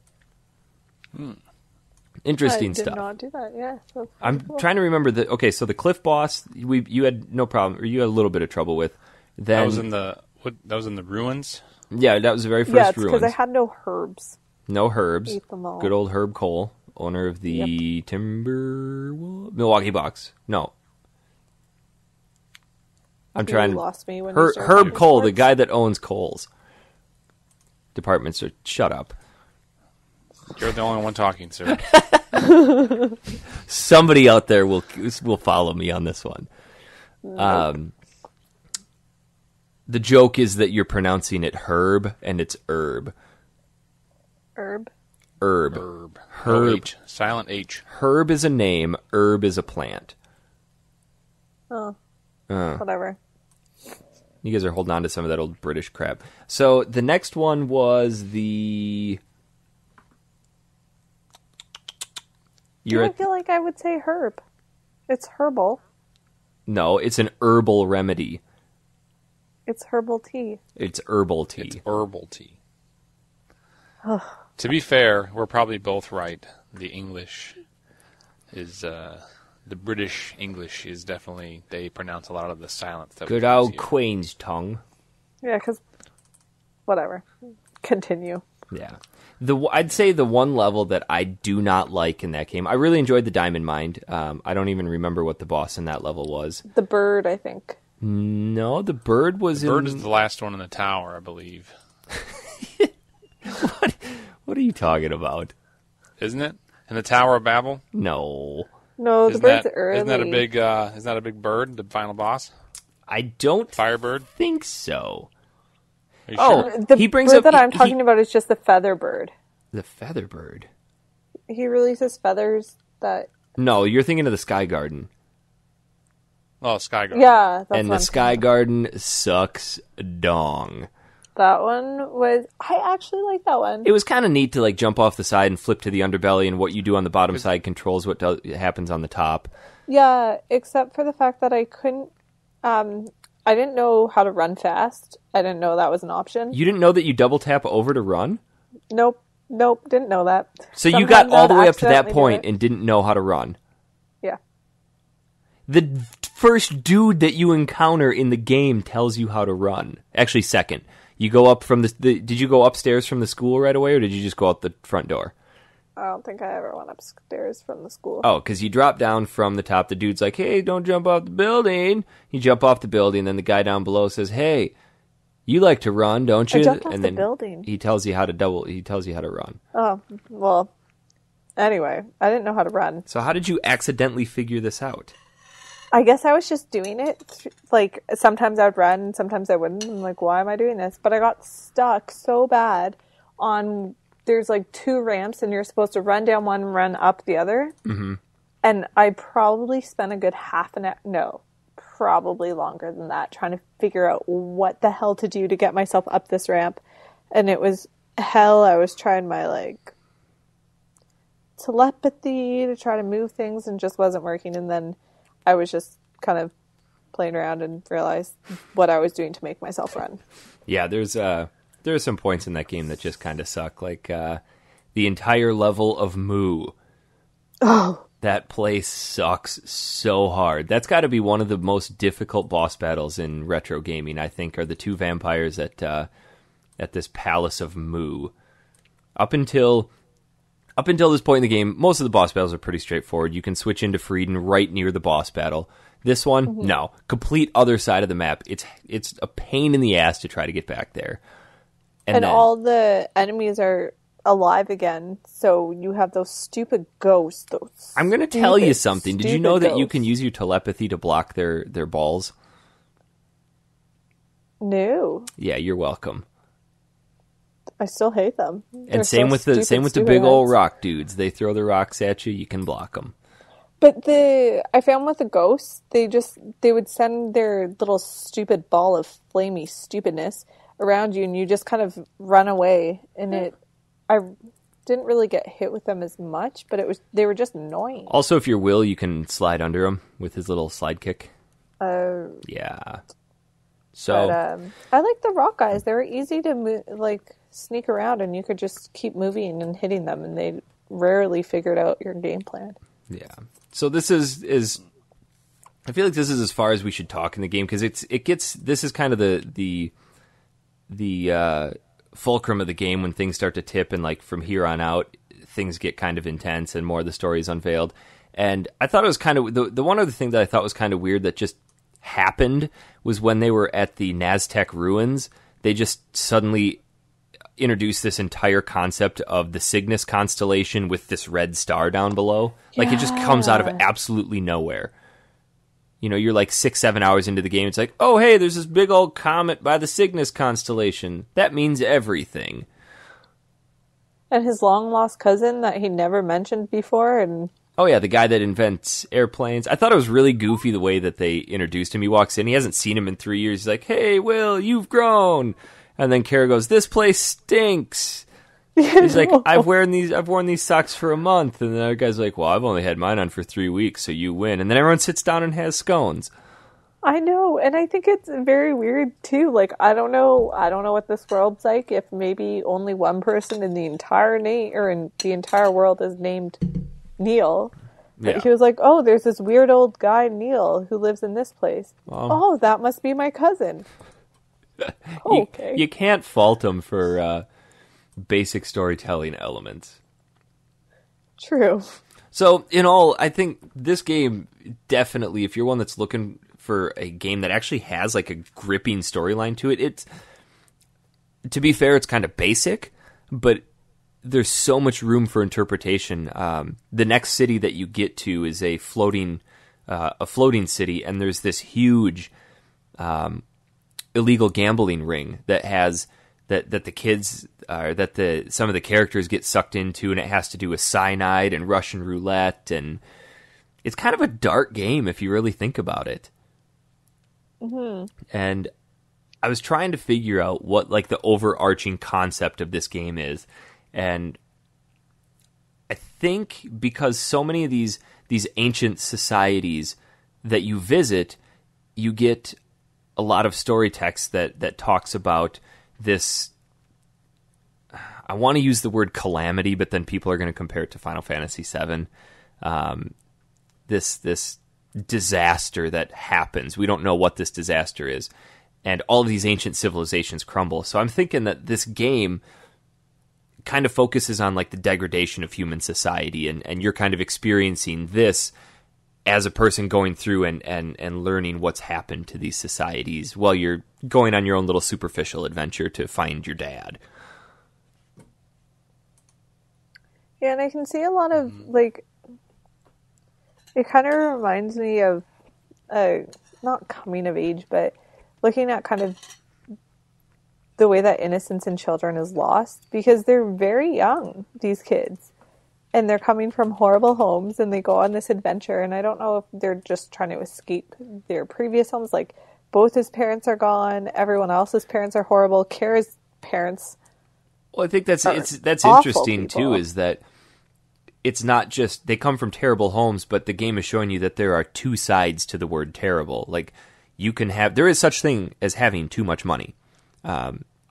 Interesting stuff. I did not do that. Yeah, I'm trying to remember so the cliff boss you had no problem, or you had a little bit of trouble with. Then that was in the ruins. Yeah, that was the very first ruins. ruins. Because I had no herbs. No herbs. Ate them all. Good old Herb Cole, owner of the Milwaukee Bucks. No. I'm trying. Lost me when Herb Cole, the guy that owns Kohl's departments. Shut up. You're the only one talking, sir. Somebody out there will follow me on this one. The joke is that you're pronouncing it herb, and it's herb. Herb. Herb. H. Silent H. Herb is a name. Herb is a plant. Oh. Whatever. You guys are holding on to some of that old British crap. So the next one was the... I feel like I would say herb. It's herbal. No, it's an herbal remedy. It's herbal tea. It's herbal tea. It's herbal tea. To be fair, we're probably both right. The English is... the British English is definitely... They pronounce a lot of the silence. Good old Queen's tongue. Yeah, because... Whatever. Continue. Yeah. I'd say the one level that I do not like in that game... I really enjoyed the Diamond Mine. I don't even remember what the boss in that level was. The bird, I think. No, the bird was The bird is the last one in the tower, I believe. What are you talking about? Isn't it? And the Tower of Babel? No. No, the bird's early. Isn't that a big bird, the final boss? I don't Firebird? think so. Are you sure? The he brings bird up that I'm talking about is just the feather bird. the feather bird. He releases feathers that... No, you're thinking of the Sky Garden. Oh, Sky Garden. Yeah, that's And what the I'm Sky thinking. Garden sucks dong. That one was... I actually like that one. It was kind of neat to like jump off the side and flip to the underbelly, and what you do on the bottom side controls what happens on the top. Yeah, except for the fact that I couldn't... I didn't know how to run fast. I didn't know that was an option. You didn't know that you double tap over to run? Nope, didn't know that. So you got Sometimes all the I'd way up to that accidentally do point it. and didn't know how to run. Yeah. The first dude that you encounter in the game tells you how to run. Actually, second. You go up from did you go upstairs from the school right away, or did you just go out the front door? I don't think I ever went upstairs from the school. Oh, because you drop down from the top. The dude's like, hey, don't jump off the building. You jump off the building, and then the guy down below says, hey, you like to run, don't you? I jumped off and the then building. he tells you how to run. Oh, well, anyway, I didn't know how to run. So how did you accidentally figure this out? I guess I was just doing it. Like, sometimes I'd run, sometimes I wouldn't. I'm like, why am I doing this? But I got stuck so bad on... There's like 2 ramps, and you're supposed to run down one and run up the other. Mm-hmm. And I probably spent a good half an hour... No, probably longer than that, trying to figure out what the hell to do to get myself up this ramp. And it was hell. I was trying my, like, telepathy to try to move things, and just wasn't working. And then I was just kind of playing around and realized what I was doing to make myself run. Yeah, there are some points in that game that just kind of suck. Like the entire level of Moo. Oh. That place sucks so hard. That's got to be one of the most difficult boss battles in retro gaming, I think, are the 2 vampires at this Palace of Moo. Up until this point in the game, most of the boss battles are pretty straightforward. You can switch into Frieden right near the boss battle. This one, no. Complete other side of the map. It's a pain in the ass to try to get back there. And all the enemies are alive again, so you have those stupid ghosts. I'm going to tell you something. Did you know that you ghosts. can use your telepathy to block their balls? No. Yeah, you're welcome. I still hate them. And same with the big old rock dudes. They throw the rocks at you. You can block them. But I found with the ghosts, they would send their little stupid ball of flamey stupidness around you, and you just kind of run away. And I didn't really get hit with them as much, but they were just annoying. Also, if you're Will, you can slide under him with his little slide kick. Yeah. So But I like the rock guys. They were easy to move, like sneak around, and you could just keep moving and hitting them, and they rarely figured out your game plan. yeah. So this is I feel like this is as far as we should talk in the game, because this is kind of the fulcrum of the game when things start to tip, and like from here on out things get kind of intense and more of the story is unveiled. And I thought it was kind of the one other thing that I thought was kind of weird that just happened was when they were at the Naztec ruins, they just suddenly introduced this entire concept of the Cygnus constellation with this red star down below. Like it just comes out of absolutely nowhere. You know, you're like 6-7 hours into the game. It's like, oh, hey, there's this big old comet by the Cygnus constellation. That means everything. And his long-lost cousin that he never mentioned before, and... Oh, yeah, the guy that invents airplanes. I thought it was really goofy the way that they introduced him. He walks in. He hasn't seen him in 3 years. He's like, hey, Will, you've grown. And then Kara goes, this place stinks. He's like, I've worn these socks for a month. And the other guy's like, well, I've only had mine on for 3 weeks, so you win. And then everyone sits down and has scones. I know, and I think it's very weird too. Like, I don't know what this world's like. If maybe only one person in the entire in the entire world is named Neil. But Yeah. he was like, oh, there's this weird old guy Neil who lives in this place. Oh, that must be my cousin. Okay, You can't fault him for basic storytelling elements. true. So, in all, I think this game definitely, if you're one that's looking for a game that actually has like a gripping storyline to it, to be fair, it's kind of basic, but there's so much room for interpretation. The next city that you get to is a floating city, and there's this huge illegal gambling ring that has that the kids some of the characters get sucked into, and it has to do with cyanide and Russian roulette, and it's kind of a dark game if you really think about it. Mm-hmm. And I was trying to figure out what like the overarching concept of this game is, and I think because so many of these ancient societies that you visit, you get a lot of story text that talks about this. I want to use the word calamity, but then people are going to compare it to Final Fantasy VII. This disaster that happens. We don't know what this disaster is. And all of these ancient civilizations crumble. So I'm thinking that this game kind of focuses on like the degradation of human society, and you're kind of experiencing this as a person going through and learning what's happened to these societies while you're going on your own little superficial adventure to find your dad. Yeah, and I can see a lot of, like, it kind of reminds me of, not coming of age, but looking at kind of the way that innocence in children is lost, because they're very young, these kids, and they're coming from horrible homes, and they go on this adventure, and I don't know if they're just trying to escape their previous homes, like, both his parents are gone, everyone else's parents are horrible, Kara's parents. Well, I think that's interesting too, is that it's not just they come from terrible homes, but the game is showing you that there are two sides to the word terrible. Like, there is such thing as having too much money.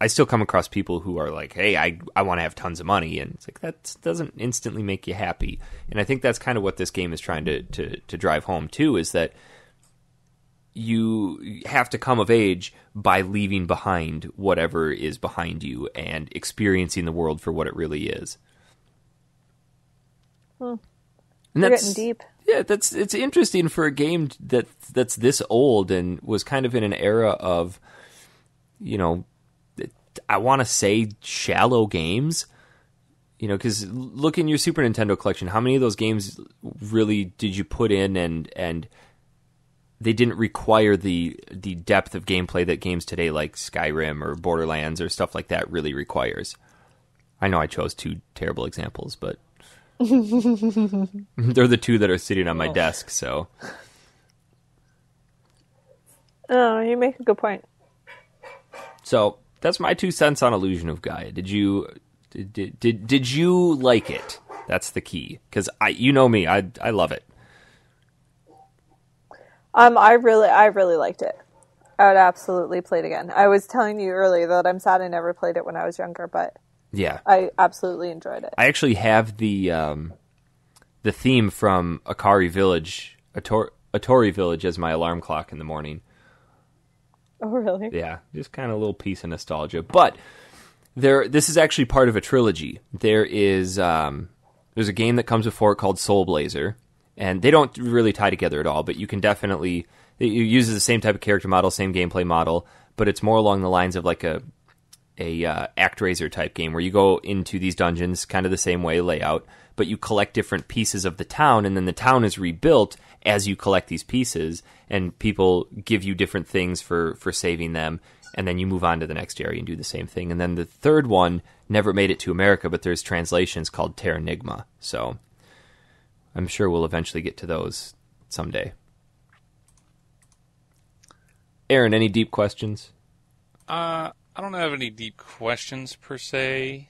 I still come across people who are like, hey, I want to have tons of money, and it's like, that doesn't instantly make you happy. And I think that's kind of what this game is trying to drive home too, is that you have to come of age by leaving behind whatever is behind you and experiencing the world for what it really is. And You're getting deep. Yeah, it's interesting for a game that's this old and was kind of in an era of, I want to say shallow games. Because look in your Super Nintendo collection, how many of those games really did you put in and they didn't require the depth of gameplay that games today like Skyrim or Borderlands or stuff like that really requires? I know I chose two terrible examples, but they're the two that are sitting on my desk, so. Oh, you make a good point. So, that's my 2 cents on Illusion of Gaia. Did you like it? That's the key, because you know me, I love it. I really liked it. I would absolutely play it again. I was telling you earlier that I'm sad I never played it when I was younger, but yeah, I absolutely enjoyed it. I actually have the theme from Akari Village, Atori Village, as my alarm clock in the morning. Oh, really? Yeah, just kind of a little piece of nostalgia. But this is actually part of a trilogy. There's a game that comes before it called Soul Blazer, and they don't really tie together at all, but you can definitely, it uses the same type of character model, same gameplay model, but it's more along the lines of like a ActRaiser type game where you go into these dungeons kind of the same way layout, but you collect different pieces of the town, and then the town is rebuilt as you collect these pieces, and people give you different things for saving them, and then you move on to the next area and do the same thing. And then the third one never made it to America, but there's translations called Terranigma, so I'm sure we'll eventually get to those someday. Aaron, any deep questions? I don't have any deep questions per se.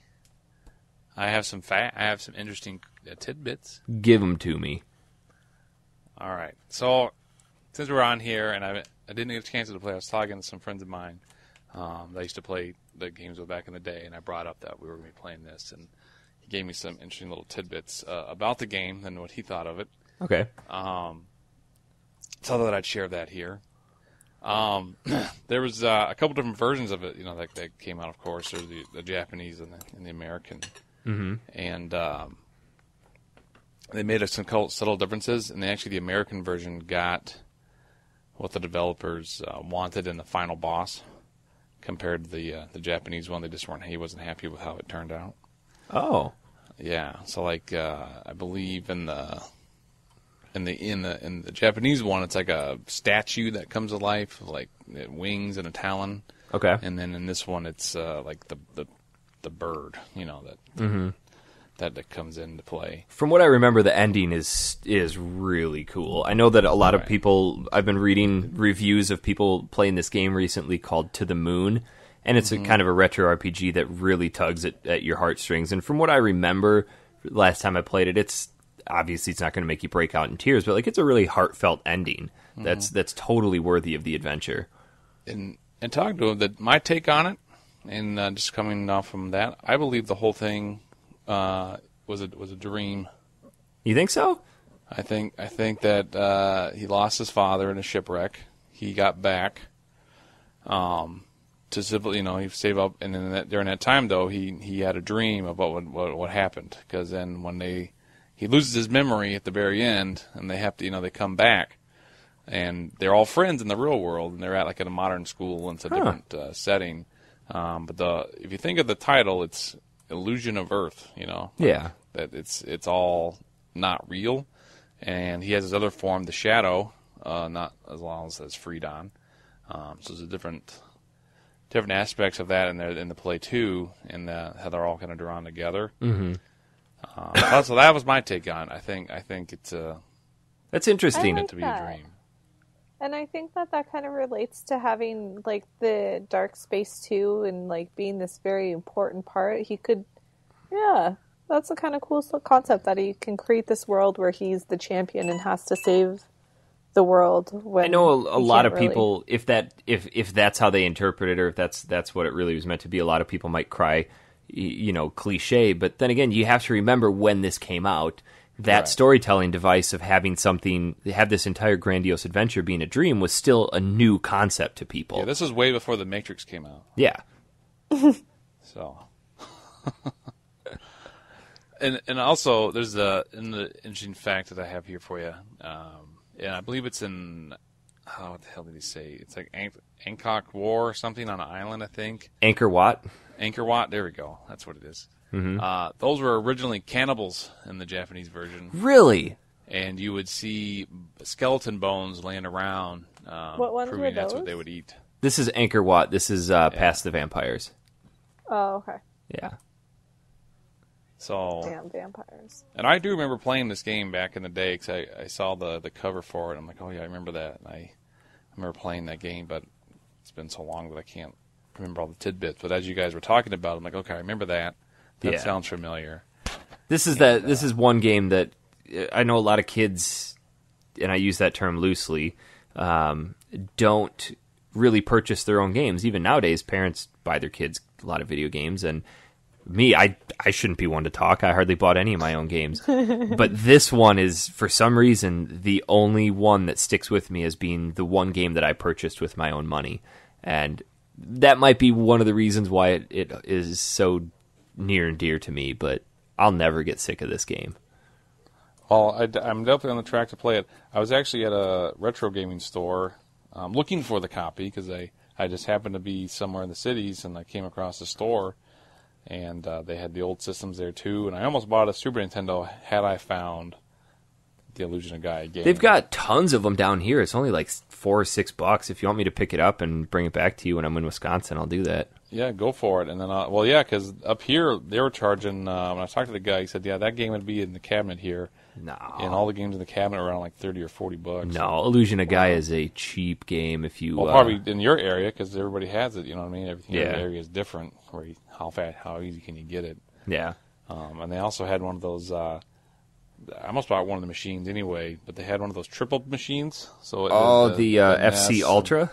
I have some interesting tidbits. Give them to me. All right. So since we're on here, and I didn't get a chance to play, I was talking to some friends of mine that used to play the games with back in the day, and I brought up that we were going to be playing this, and he gave me some interesting little tidbits about the game and what he thought of it. Okay. So that I'd share that here. There was a couple different versions of it, that came out, of course. There's the Japanese and the American. Mm-hmm. And they made some subtle differences, and the American version got what the developers wanted in the final boss compared to the Japanese one. He wasn't happy with how it turned out. Oh. Yeah, so like I believe in the Japanese one, it's like a statue that comes to life, like wings and a talon. Okay. And then in this one, it's like the bird, that comes into play. From what I remember, the ending is really cool. I know that a lot of people. I've been reading reviews of people playing this game recently called To the Moon. And it's a kind of a retro RPG that really tugs at your heartstrings. And from what I remember, last time I played it, it's obviously it's not going to make you break out in tears, but like it's a really heartfelt ending. That's totally worthy of the adventure. And talking to him, my take on it, and just coming off from that, I believe the whole thing was a dream. You think so? I think that he lost his father in a shipwreck. He got back. To simply, he saved up, and then during that time though, he had a dream about what happened, because then when he loses his memory at the very end, and they have to, they come back, and they're all friends in the real world, and they're at a modern school, and it's a different setting. But if you think of the title, it's Illusion of Earth, Yeah. That it's all not real, and he has his other form, the Shadow, not as long as it's Freedon. So there's a different aspects of that in the play too, and how they're all kind of drawn together. Mm-hmm. So that was my take on it. I think it's that's interesting. I like to be that. a dream. And I think that kind of relates to having like the dark space too, and like being this very important part. He could, that's a kind of cool concept that he can create this world where he's the champion and has to save the world. When I know a lot of really. people, if that's how they interpret it, or if that's what it really was meant to be, a lot of people might cry, cliche. But then again, you have to remember when this came out. That storytelling device of have this entire grandiose adventure being a dream was still a new concept to people. Yeah, this is way before The Matrix came out. Yeah. So, and also there's the interesting fact that I have here for you. And I believe it's in, what the hell did he say? It's like Angkor War or something on an island, I think. Angkor Wat? Angkor Wat, there we go. That's what it is. Mm-hmm. Those were originally cannibals in the Japanese version. Really? And you would see skeleton bones laying around, What ones proving were that's those? what they would eat. This is Angkor Wat. This is Past the Vampires. Oh, okay. Yeah. So, Damn vampires. and I do remember playing this game back in the day, because I saw the cover for it. I'm like, oh yeah, I remember that. And I remember playing that game, but it's been so long that I can't remember all the tidbits. But as you guys were talking about it, I'm like, okay, I remember that. That sounds familiar. This is one game that I know a lot of kids, and I use that term loosely, don't really purchase their own games. Even nowadays, parents buy their kids a lot of video games, and me, I shouldn't be one to talk. I hardly bought any of my own games. But this one is, for some reason, the only one that sticks with me as being the one game that I purchased with my own money. And that might be one of the reasons why it is so near and dear to me, but I'll never get sick of this game. Well, I'm definitely on the track to play it. I was actually at a retro gaming store looking for the copy, because I just happened to be somewhere in the cities, and I came across the store, and they had the old systems there too, and I almost bought a Super Nintendo had I found the Illusion of Gaia game. They've got tons of them down here. It's only like $4 or $6. If you want me to pick it up and bring it back to you when I'm in Wisconsin, I'll do that. Yeah, go for it. And then, because up here they were charging. When I talked to the guy, he said, "Yeah, that game would be in the cabinet here." No, and all the games in the cabinet are around like $30 or $40. No, Illusion of Gaia is a cheap game. If you probably in your area, because everybody has it. You know what I mean? Everything in your area is different. How easy can you get it? Yeah. And they also had one of those. I almost bought one of the machines anyway, but they had one of those triple machines. So the FC Ultra.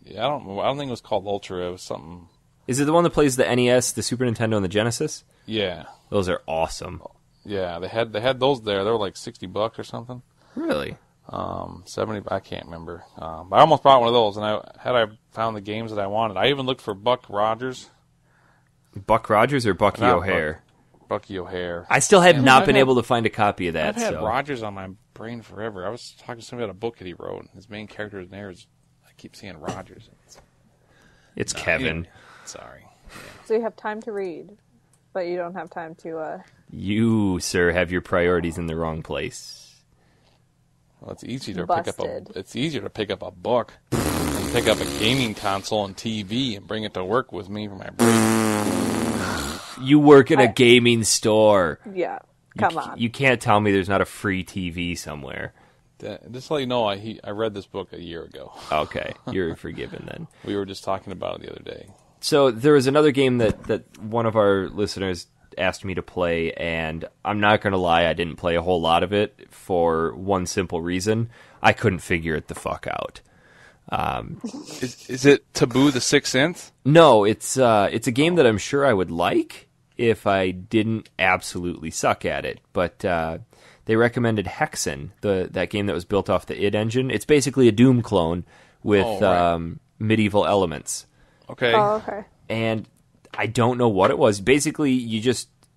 Yeah, I don't think it was called Ultra. It was something. Is it the one that plays the NES, the Super Nintendo, and the Genesis? Yeah, those are awesome. Yeah, they had those there. They were like $60 or something. Really? 70. I can't remember. But I almost bought one of those, and I found the games that I wanted. I even looked for Buck Rogers. Buck Rogers or Bucky O'Hare? Bucky O'Hare. I still have not been able to find a copy of that. I've had Rogers on my brain forever. I was talking to somebody about a book that he wrote, and his main character in there is, I keep saying Rogers. It's Kevin. Anyway, sorry. Yeah. So you have time to read. but you don't have time to... You, sir, have your priorities in the wrong place. Well, it's easy to Busted. it's easier to pick up a book and pick up a gaming console and TV and bring it to work with me for my break. You work at a gaming store. Yeah, come on. You can't tell me there's not a free TV somewhere. Just to let you know, I read this book a year ago. Okay, you're forgiven then. We were just talking about it the other day. So there was another game that one of our listeners asked me to play, and I'm not going to lie, I didn't play a whole lot of it for one simple reason. I couldn't figure it the fuck out. Is it Taboo the Sixth Sense? No, it's a game that I'm sure I would like if I didn't absolutely suck at it, but they recommended Hexen, that game that was built off the id Engine. It's basically a Doom clone with medieval elements. Okay. Oh, okay. And I don't know what it was. Basically,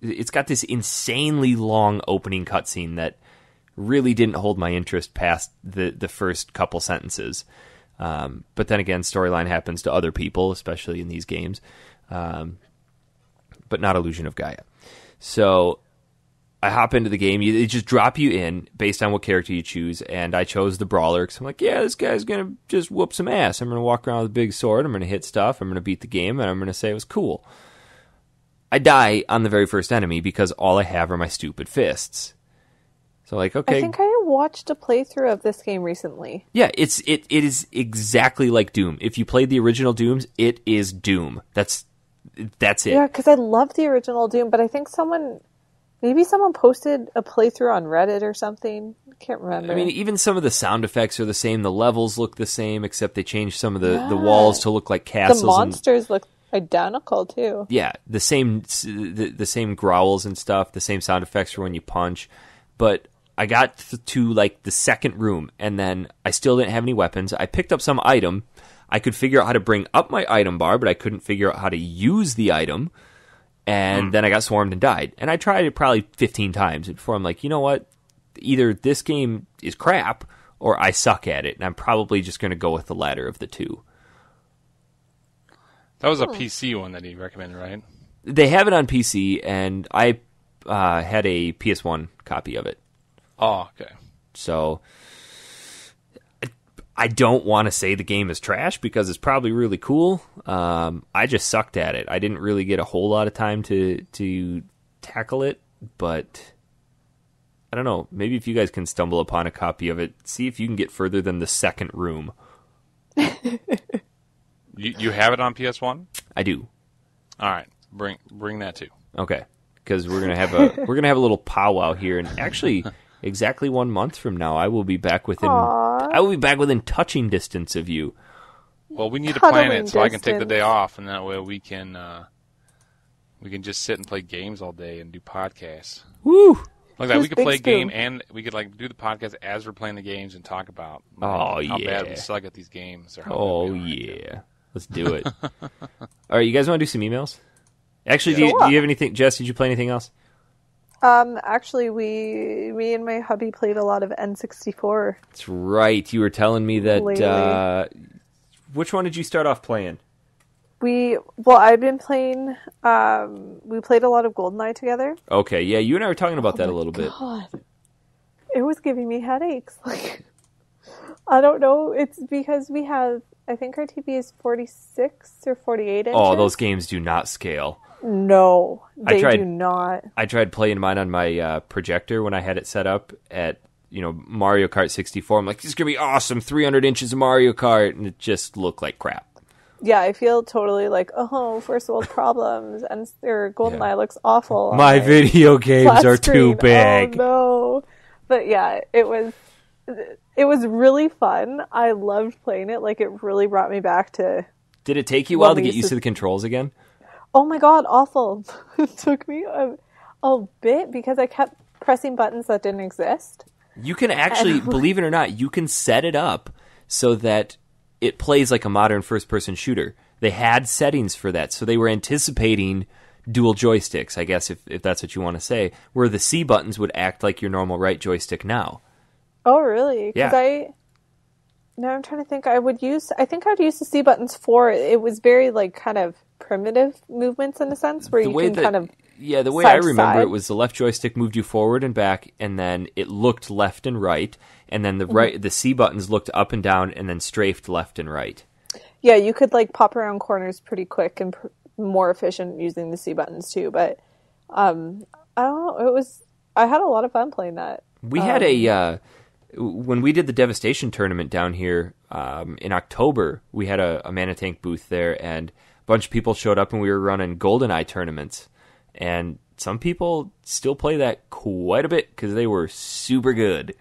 it's got this insanely long opening cutscene that really didn't hold my interest past the first couple sentences. But then again, storyline happens to other people, especially in these games. But not Illusion of Gaia. So I hop into the game. They just drop you in based on what character you choose, and I chose the Brawler because I'm like, yeah, this guy's going to just whoop some ass. I'm going to walk around with a big sword. I'm going to hit stuff. I'm going to beat the game, and I'm going to say it was cool. I die on the very first enemy because all I have are my stupid fists. So like, okay. I think I watched a playthrough of this game recently. Yeah, it is exactly like Doom. If you played the original Dooms, it is Doom. That's it. Yeah, because I love the original Doom, but I think maybe someone posted a playthrough on Reddit or something. I can't remember. I mean, even some of the sound effects are the same. The levels look the same, except they changed some of the walls to look like castles. The monsters look identical too. Yeah, the same growls and stuff, the same sound effects for when you punch. But I got to like the second room, and then I still didn't have any weapons. I picked up some item. I could figure out how to bring up my item bar, but I couldn't figure out how to use the item. And then I got swarmed and died. And I tried it probably 15 times before I'm like, you know what? Either this game is crap or I suck at it. And I'm probably just going to go with the latter of the two. That was a PC one that he recommended, right? They have it on PC, and I had a PS1 copy of it. Oh, okay. So I don't want to say the game is trash because it's probably really cool. I just sucked at it. I didn't really get a whole lot of time to tackle it, but I don't know. Maybe if you guys can stumble upon a copy of it, see if you can get further than the second room. You have it on PS1? I do. All right, bring that too. Okay, because we're gonna have a little powwow here, and actually, exactly 1 month from now, I will be back within touching distance of you. Well, we need to plan Cuddling it so I can take the distance. day off, and that way we can just sit and play games all day and do podcasts. Woo! Like that, Who's we could Big play a game Spoon? and we could like do the podcast as we're playing the games and talk about Oh, how bad yeah. we suck at these games. Or how Oh good we are. yeah, let's do it. All right, you guys want to do some emails? Actually, Sure. do you have anything? Jess, did you play anything else? Actually, me and my hubby played a lot of N64. That's right. You were telling me that. Lately. Which one did you start off playing? I've been playing, we played a lot of GoldenEye together. Okay, yeah, you and I were talking about that a little bit. God. It was giving me headaches. Like, I don't know. It's because we have, I think our TV is 46 or 48 inches. Oh, those games do not scale. No, they tried- do not. I tried playing mine on my projector when I had it set up at Mario Kart 64. I'm like, this is gonna be awesome, 300 inches of Mario Kart, and it just looked like crap. Yeah, I feel totally like, first world problems, and GoldenEye looks awful. on My video games flat are too screen. big. Oh no! But yeah, it was really fun. I loved playing it. Like, it really brought me back to. Did it take you a while Well, to we get used used to- to the controls again? Oh my god, awful! It took me a bit because I kept pressing buttons that didn't exist. You can actually, believe it or not, you can set it up so that it plays like a modern first-person shooter. They had settings for that, so they were anticipating dual joysticks, I guess, if that's what you want to say, where the C buttons would act like your normal right joystick now. Oh really? Yeah. Now I'm trying to think. I think I'd use the C buttons for it was very like kind of primitive movements in a sense where you can kind of Yeah, the way side I to remember side. it was the left joystick moved you forward and back, and then it looked left and right, and then the C buttons looked up and down, and then strafed left and right. Yeah, you could like pop around corners pretty quick and more efficient using the C buttons too. But I don't know. I had a lot of fun playing that. We had when we did the Devastation tournament down here in October, we had a Mana Tank booth there, and a bunch of people showed up, and we were running GoldenEye tournaments. And some people still play that quite a bit because they were super good.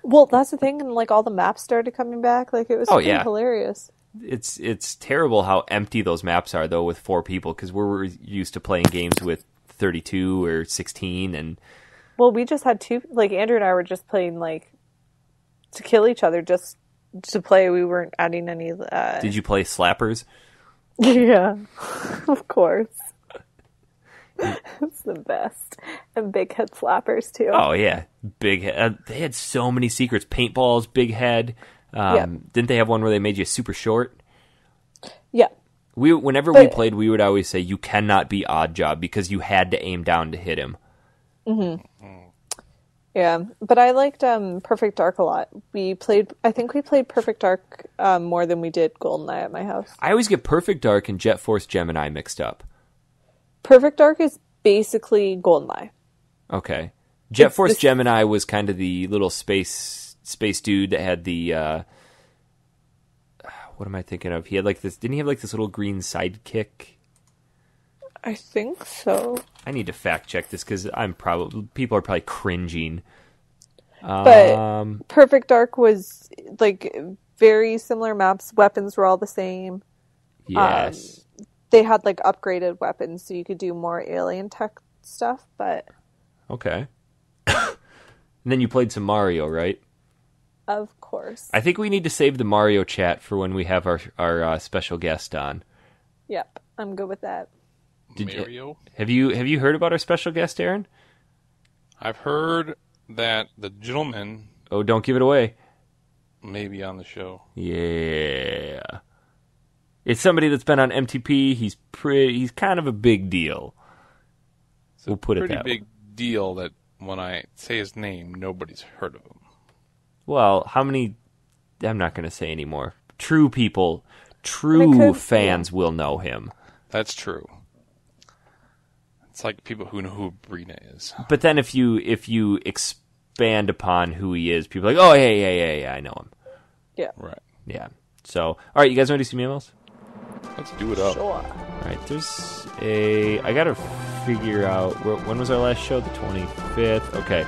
Well, that's the thing, and like all the maps started coming back. Like it was pretty hilarious. It's terrible how empty those maps are though with 4 people, because we're used to playing games with 32 or 16, and well, we just had 2. Like Andrew and I were just playing like to kill each other, just to play. We weren't adding any. Did you play slappers? Yeah, of course. It's the best. And big head slappers too. Oh yeah, big head. They had so many secrets. Paintballs, big head. Didn't they have one where they made you super short? Yeah. Whenever we played, we would always say you cannot be odd job because you had to aim down to hit him. Mm-hmm. Yeah, but I liked Perfect Dark a lot. I think we played Perfect Dark more than we did GoldenEye at my house. I always get Perfect Dark and Jet Force Gemini mixed up. Perfect Dark is basically GoldenEye. Okay. Jet Force Gemini was kind of the little space dude that had the what am I thinking of? He had like this. Didn't he have like this little green sidekick? I think so. I need to fact check this because people are probably cringing. But Perfect Dark was like very similar maps. Weapons were all the same. Yes. They had like upgraded weapons, so you could do more alien tech stuff. But okay. And then you played some Mario, right? Of course. I think we need to save the Mario chat for when we have our special guest on. Yep, I'm good with that. Mario? Have you heard about our special guest, Aaron? I've heard that the gentleman... Oh, don't give it away. May be on the show. Yeah. It's somebody that's been on MTP. He's kind of a big deal. We'll put it that way. Pretty big deal that when I say his name, nobody's heard of him. Well, how many... I'm not going to say anymore. True people, fans will know him. That's true. It's like people who know who Brina is. But then if you expand upon who he is, people are like, oh, yeah, I know him. Yeah. Right. Yeah. So, all right, you guys want to do some emails? Let's do it up. Sure. All right, I got to figure out, when was our last show? The 25th? Okay.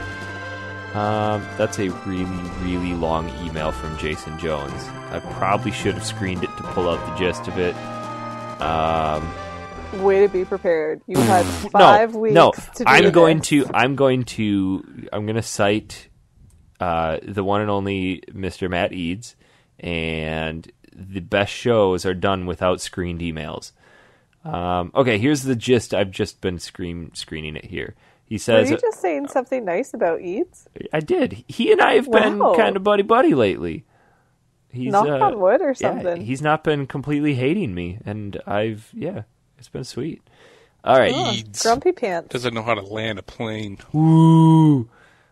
That's a really, really long email from Jason Jones. I probably should have screened it to pull out the gist of it. Way to be prepared. You had 5 weeks to do I'm going this. to cite the one and only Mr. Matt Eads, and the best shows are done without screened emails. Okay, here's the gist. I've just been screening it here. He says, were you just saying something nice about Eads? I did. He and I have been kind of buddy-buddy lately. He's knock on wood or something. Yeah, he's not been completely hating me, and it's been sweet. All right. Eads grumpy pants. doesn't know how to land a plane. Woo!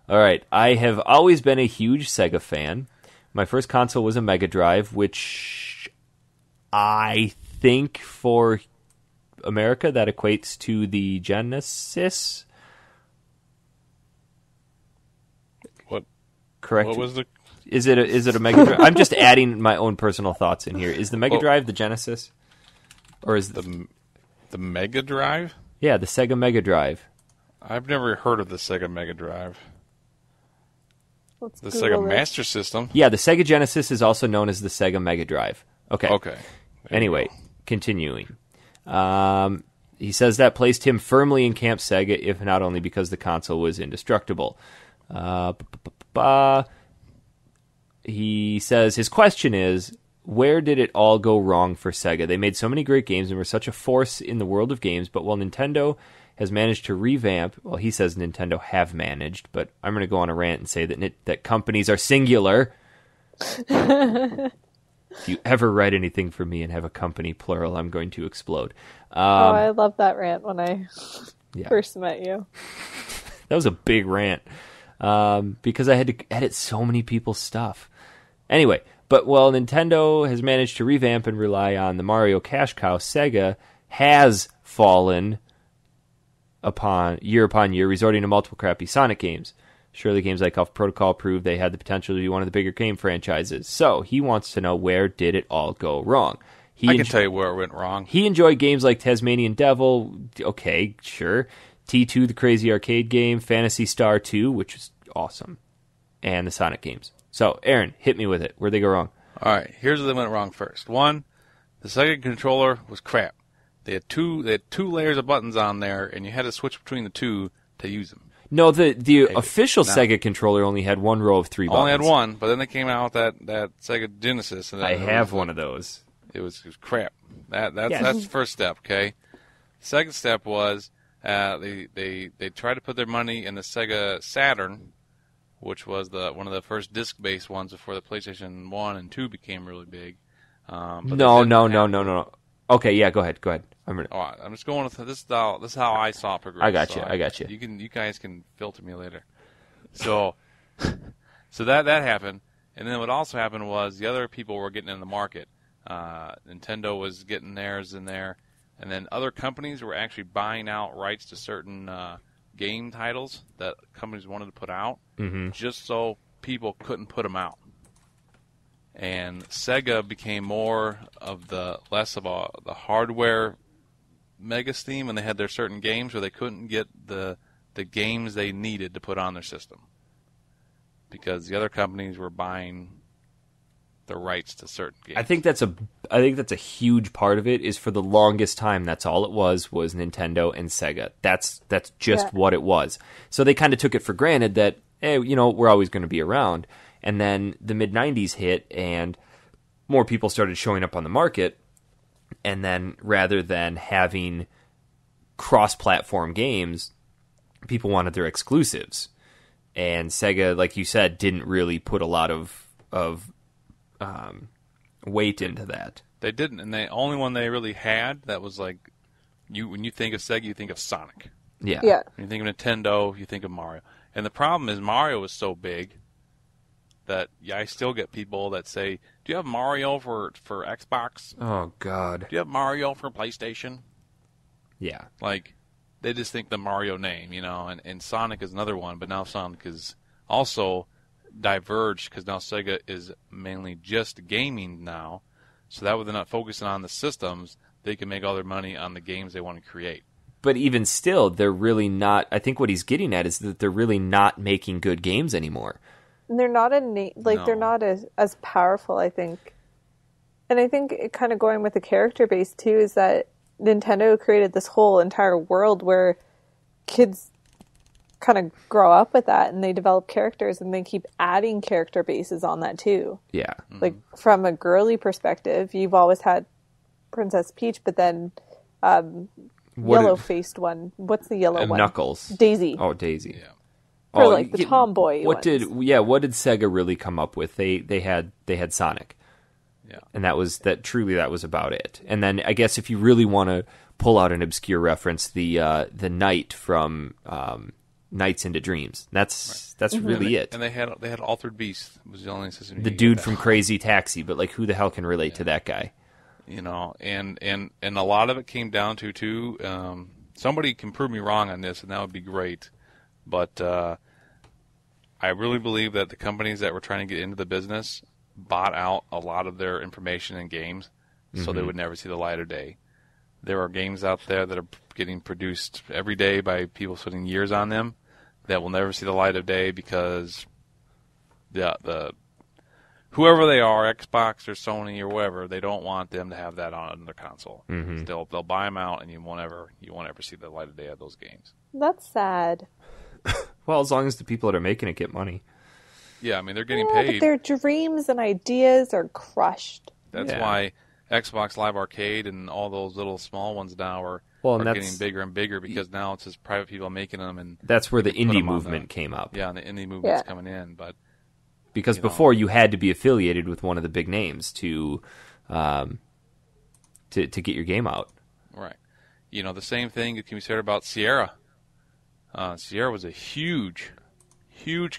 All right. I have always been a huge Sega fan. My first console was a Mega Drive, which I think for America that equates to the Genesis. What? Correct. What was the? Is it a Mega Drive? I'm just adding my own personal thoughts in here. Is the Mega Drive the Genesis, or is the Mega Drive? Yeah, the Sega Mega Drive. I've never heard of the Sega Mega Drive. Let's The Google Sega this. Master System. Yeah, the Sega Genesis is also known as the Sega Mega Drive. Okay. Okay. Anyway, continuing. He says that placed him firmly in Camp Sega, if not only because the console was indestructible. He says his question is, where did it all go wrong for Sega? They made so many great games and were such a force in the world of games, but while Nintendo has managed to revamp, well, he says Nintendo have managed, but I'm going to go on a rant and say that companies are singular. If you ever write anything for me and have a company plural, I'm going to explode. I love that rant when I first met you. That was a big rant because I had to edit so many people's stuff. Anyway, Nintendo has managed to revamp and rely on the Mario cash cow. Sega has fallen upon year, resorting to multiple crappy Sonic games. Surely games like Alpha Protocol prove they had the potential to be one of the bigger game franchises. So he wants to know, where did it all go wrong? I can tell you where it went wrong. He enjoyed games like Tasmanian Devil. Okay, sure. T2, the crazy arcade game. Phantasy Star 2, which is awesome. And the Sonic games. So, Aaron, hit me with it. Where'd they go wrong? All right, here's where they went wrong first. One, the Sega controller was crap. They had two layers of buttons on there, and you had to switch between the two to use them. No, the official Sega controller only had one row of 3 buttons. Only had one, but then they came out with that Sega Genesis. And I have one of those. It was crap. That's the first step. Okay. Second step was they tried to put their money in the Sega Saturn, which was one of the first disc-based ones before the PlayStation 1 and 2 became really big. No. Okay, yeah, go ahead. I'm just going with this. This is how I saw it progress. I got you. You guys can filter me later. So that happened, and then what also happened was the other people were getting in the market. Nintendo was getting theirs in there, and then other companies were actually buying out rights to certain game titles that companies wanted to put out, just so people couldn't put them out. And Sega became less of the hardware mega steam, and they had their certain games where they couldn't get the games they needed to put on their system because the other companies were buying the rights to certain games. I think that's a huge part of it. Is for the longest time that's all it was Nintendo and Sega. That's just what it was. So they kind of took it for granted that we're always going to be around. And then the mid-90s hit, and more people started showing up on the market. And then rather than having cross-platform games, people wanted their exclusives. And Sega, like you said, didn't really put a lot of weight into that. They didn't, and the only one they really had that was like, when you think of Sega, you think of Sonic. Yeah. When you think of Nintendo, you think of Mario. And the problem is Mario was so big that I still get people that say, "Do you have Mario for Xbox? Oh God. Do you have Mario for PlayStation?" Yeah. Like, they just think the Mario name, and Sonic is another one, but now Sonic is also diverged because now Sega is mainly just gaming now, so that way they're not focusing on the systems, they can make all their money on the games they want to create. But even still, they're really not. I think what he's getting at is that they're really not making good games anymore. And they're not they're not as powerful, I think. And I think it kind of going with the character base too is that Nintendo created this whole entire world where kids kind of grow up with that and they develop characters and they keep adding character bases on that too. Yeah. Like from a girly perspective, you've always had Princess Peach, but then yellow-faced one. What's the yellow one? Knuckles. Daisy. Oh, Daisy. Yeah. For the tomboy what ones. What did Sega really come up with? They had Sonic. Yeah. And that was about it. And then I guess if you really want to pull out an obscure reference, the knight from Nights into Dreams. That's really it. And they had Altered Beast was the only system. The dude from Crazy Taxi, but like who the hell can relate to that guy? And a lot of it came down to too. Somebody can prove me wrong on this, and that would be great. But I really believe that the companies that were trying to get into the business bought out a lot of their information in games, so they would never see the light of day. There are games out there that are getting produced every day by people spending years on them that will never see the light of day because the whoever they are, Xbox or Sony or whoever, they don't want them to have that on their console. Mm-hmm. They'll buy them out, and you won't ever see the light of day of those games. That's sad. Well, as long as the people that are making it get money. Yeah, I mean, they're getting paid. But their dreams and ideas are crushed. That's why Xbox Live Arcade and all those little small ones now are getting bigger and bigger because now it's just private people making them. And that's where the indie movement came up. Yeah, and the indie movement's coming in. But because before you had to be affiliated with one of the big names to get your game out. Right. The same thing can be said about Sierra. Sierra was a huge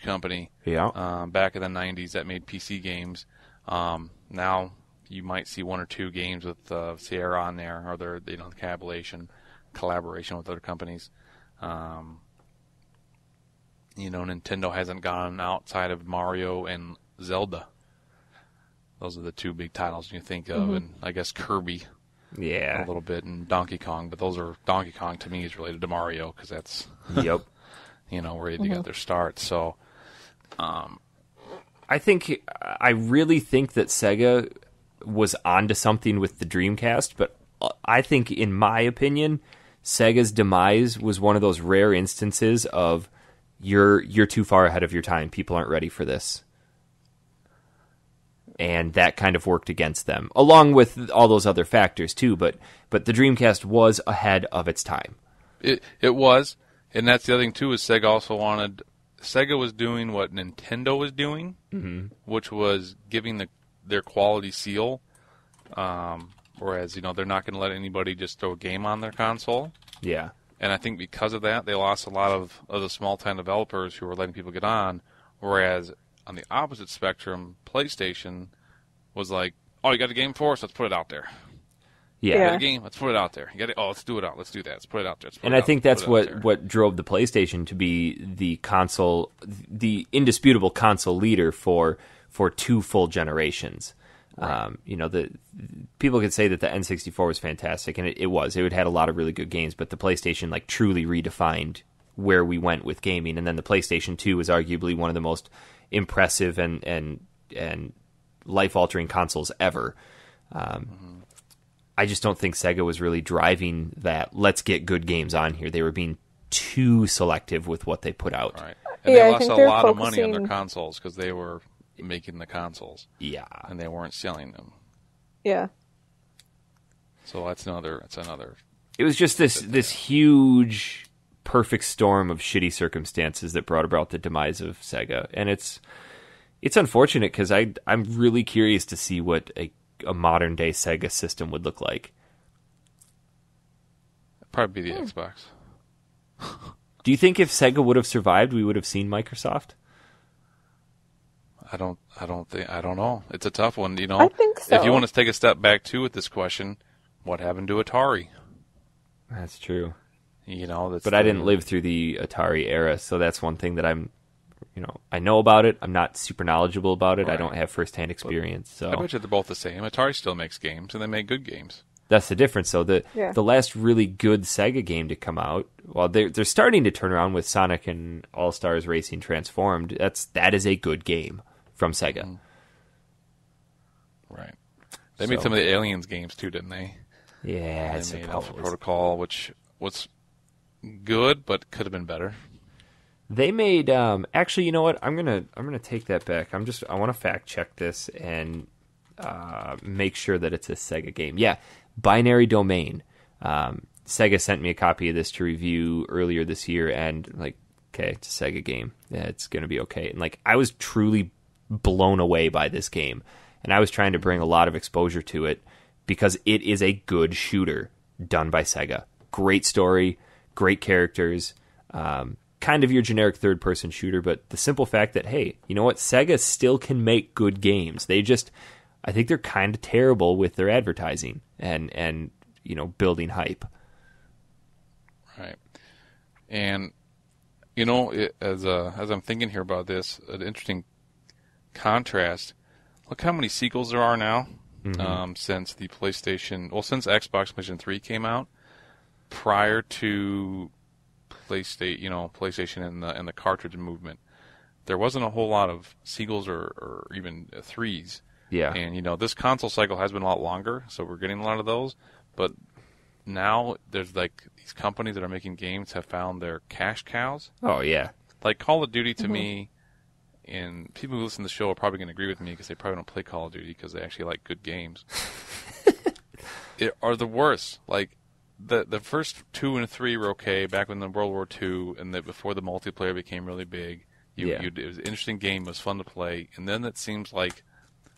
company. Yeah. Back in the 90s that made PC games. Now you might see one or two games with Sierra on there, or their collaboration with other companies. Nintendo hasn't gone outside of Mario and Zelda. Those are the two big titles you think of, and I guess Kirby. Yeah. A little bit, and Donkey Kong, but Donkey Kong to me is related to Mario because that's Yep. where they got their start. So, I really think that Sega was onto something with the Dreamcast, but I think, in my opinion, Sega's demise was one of those rare instances of you're too far ahead of your time. People aren't ready for this. And that kind of worked against them, along with all those other factors too. But the Dreamcast was ahead of its time. It was, and that's the other thing too. Is Sega was doing what Nintendo was doing, which was giving their quality seal. Whereas they're not going to let anybody just throw a game on their console. Yeah. And I think because of that, they lost a lot of the small-time developers who were letting people get on. Whereas on the opposite spectrum, PlayStation was like, "Oh, you got a game for us? Let's put it out there. Yeah, You got a game? Let's put it out there. You got it? Oh, let's do it out. Let's do that. Let's put it out there." And I think that's what drove the PlayStation to be the indisputable console leader for 2 full generations. Right. The people could say that the N64 was fantastic, and it was. It had a lot of really good games, but the PlayStation truly redefined where we went with gaming. And then the PlayStation 2 was arguably one of the most impressive and life-altering consoles ever. I just don't think Sega was really driving that. Let's get good games on here. They were being too selective with what they put out. Right. And they lost a lot of money on their consoles because they were making the consoles. Yeah. And they weren't selling them. Yeah. So that's another. It was just this huge perfect storm of shitty circumstances that brought about the demise of Sega. And it's unfortunate because I'm really curious to see what a modern day Sega system would look like. Probably be the Xbox. Do you think if Sega would have survived, we would have seen Microsoft? I don't know. It's a tough one, I think so. If you want to take a step back too with this question, what happened to Atari? That's true. But I didn't live through the Atari era, so that's one thing that I know about it. I'm not super knowledgeable about it. Right. I don't have firsthand experience. So I bet you they're both the same. Atari still makes games, and they make good games. That's the difference, though. The last really good Sega game to come out, well, they're starting to turn around with Sonic and All-Stars Racing Transformed. That is a good game from Sega. Mm-hmm. Right. They made some of the Aliens games too, didn't they? Yeah, they made Alpha Protocol, which was good but could have been better. They made actually, you know what? I'm gonna take that back. I want to fact check this and make sure that it's a Sega game. Yeah, Binary Domain. Sega sent me a copy of this to review earlier this year, and okay, it's a Sega game. Yeah, it's gonna be okay. And I was truly blown away by this game, and I was trying to bring a lot of exposure to it because it is a good shooter done by Sega. Great story, great characters. Kind of your generic third-person shooter, but the simple fact that, hey, you know what? Sega still can make good games. I think they're kind of terrible with their advertising and building hype. Right. And, as I'm thinking here about this, an interesting contrast, look how many sequels there are now since the PlayStation, since PlayStation 3 came out, prior to PlayStation and the cartridge movement. There wasn't a whole lot of sequels or even threes. Yeah. And this console cycle has been a lot longer, so we're getting a lot of those. But now there's these companies that are making games have found their cash cows. Oh yeah. Like Call of Duty to me, and people who listen to the show are probably going to agree with me because they probably don't play Call of Duty because they actually like good games. Are the worst. The first 2 and 3 were okay back when the World War II and before the multiplayer became really big. It was an interesting game. It was fun to play. And then it seems like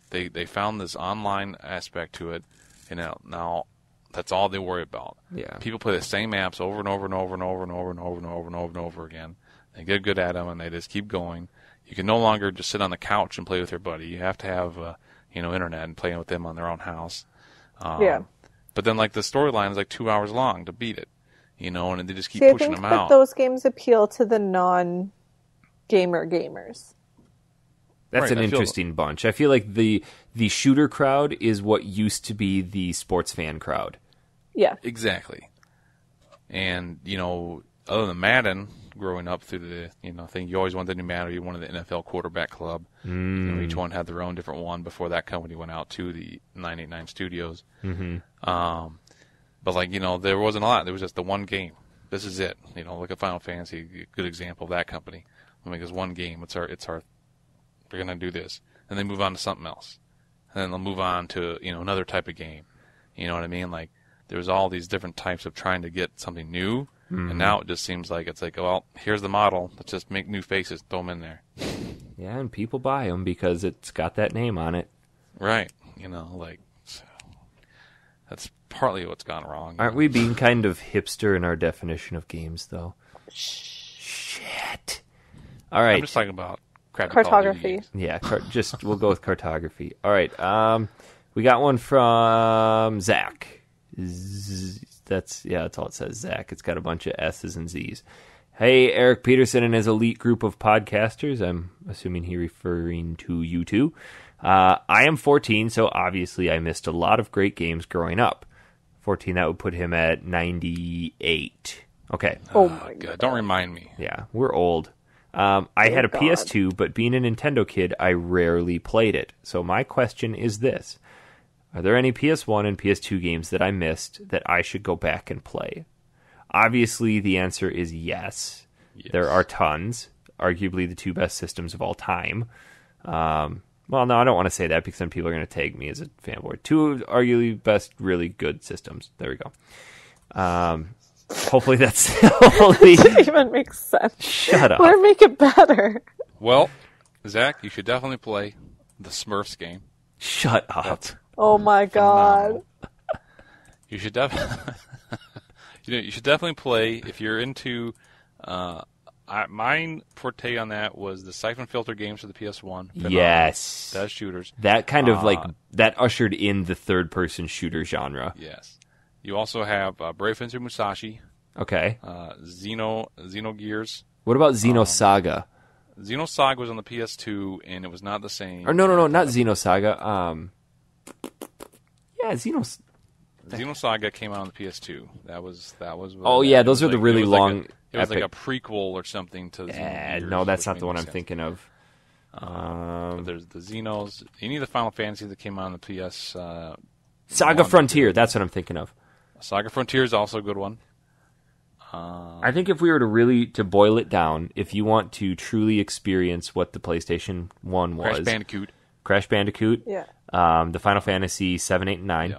they found this online aspect to it. And now That's all they worry about. Yeah. People play the same maps over and over and over and over and over and over and over and over and over again. They get good at them, and they just keep going. You can no longer just sit on the couch and play with your buddy. You have to have, internet and play with them on their own house. Yeah. But then, like, the storyline is like 2 hours long to beat it, and they just keep See, pushing them I think out. that those games appeal to the non-gamer gamers. That's Right, an interesting bunch. I feel like the shooter crowd is what used to be the sports fan crowd. Yeah. Exactly. And, other than Madden, growing up through the, thing, you always wanted the new Madden. You wanted the NFL quarterback club. Each one had their own different one before that company went out to the 989 Studios. Mm-hmm. But, there wasn't a lot. There was just the one game. This is it. Look at Final Fantasy, a good example of that company. We'll make this one game. It's our we're going to do this. And then move on to something else. And then they'll move on to, another type of game. You know what I mean? Like, there's all these different types of trying to get something new. And now it just seems like it's like, well, here's the model. Let's just make new faces, throw them in there. Yeah, and people buy them because it's got that name on it. Right. So that's partly what's gone wrong. Aren't we being kind of hipster in our definition of games, though? Shit. All right. I'm just talking about crappy Cartography. Yeah, we'll go with cartography. All right. We got one from Zach. That's all it says, Zach. It's got a bunch of S's and Z's. Hey, Eric Peterson and his elite group of podcasters. I'm assuming he referring to you two. I am 14, so obviously I missed a lot of great games growing up. 14, that would put him at 98. Okay. Oh my God. Don't remind me. Yeah, we're old. I had a PS2, but being a Nintendo kid, I rarely played it. So my question is this. Are there any PS1 and PS2 games that I missed that I should go back and play? Obviously, the answer is yes. There are tons. Arguably the two best systems of all time. Well, no, I don't want to say that because then people are going to tag me as a fanboy. Two arguably best really good systems. There we go. Hopefully that's only... That doesn't even make sense. Shut up. Or make it better. Well, Zach, you should definitely play the Smurfs game. Shut up. That's Oh my God. phenomenal. You should definitely... you should definitely play if you're into... mine forte on that was the Siphon Filter games for the PS1. Phenomenal. Yes. That's shooters. That kind of that ushered in the third-person shooter genre. Yes. You also have Brave Fencer Musashi, Okay. Xenogears. What about Xenosaga? Xenosaga was on the PS2, and it was not the same. Or no, not Xenosaga. Yeah, Xenosaga came out on the PS2. That was. Oh yeah, those are the really long. It was like a prequel or something to the Xenogears. No, that's which not the made one no I'm sense. thinking of. But there's the Xenos. Any of the Final Fantasy that came out on the PS. Saga Frontier, that's what I'm thinking of. Saga Frontier is also a good one. I think if we were to boil it down, if you want to truly experience what the PlayStation 1 was... Crash Bandicoot. Yeah. The Final Fantasy 7, 8, and 9.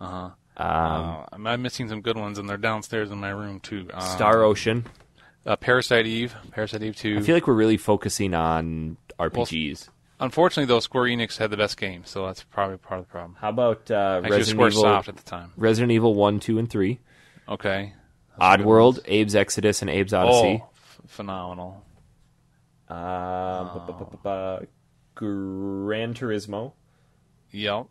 Yeah. I'm missing some good ones, and they're downstairs in my room, too. Star Ocean. Parasite Eve 2. I feel like we're really focusing on RPGs. Unfortunately, though, Square Enix had the best game, so that's probably part of the problem. How about Actually, Squaresoft at the time. Resident Evil 1, 2, and 3. Okay. Oddworld, Abe's Exodus, and Abe's Odyssey. Oh, phenomenal. Gran Turismo. Yep.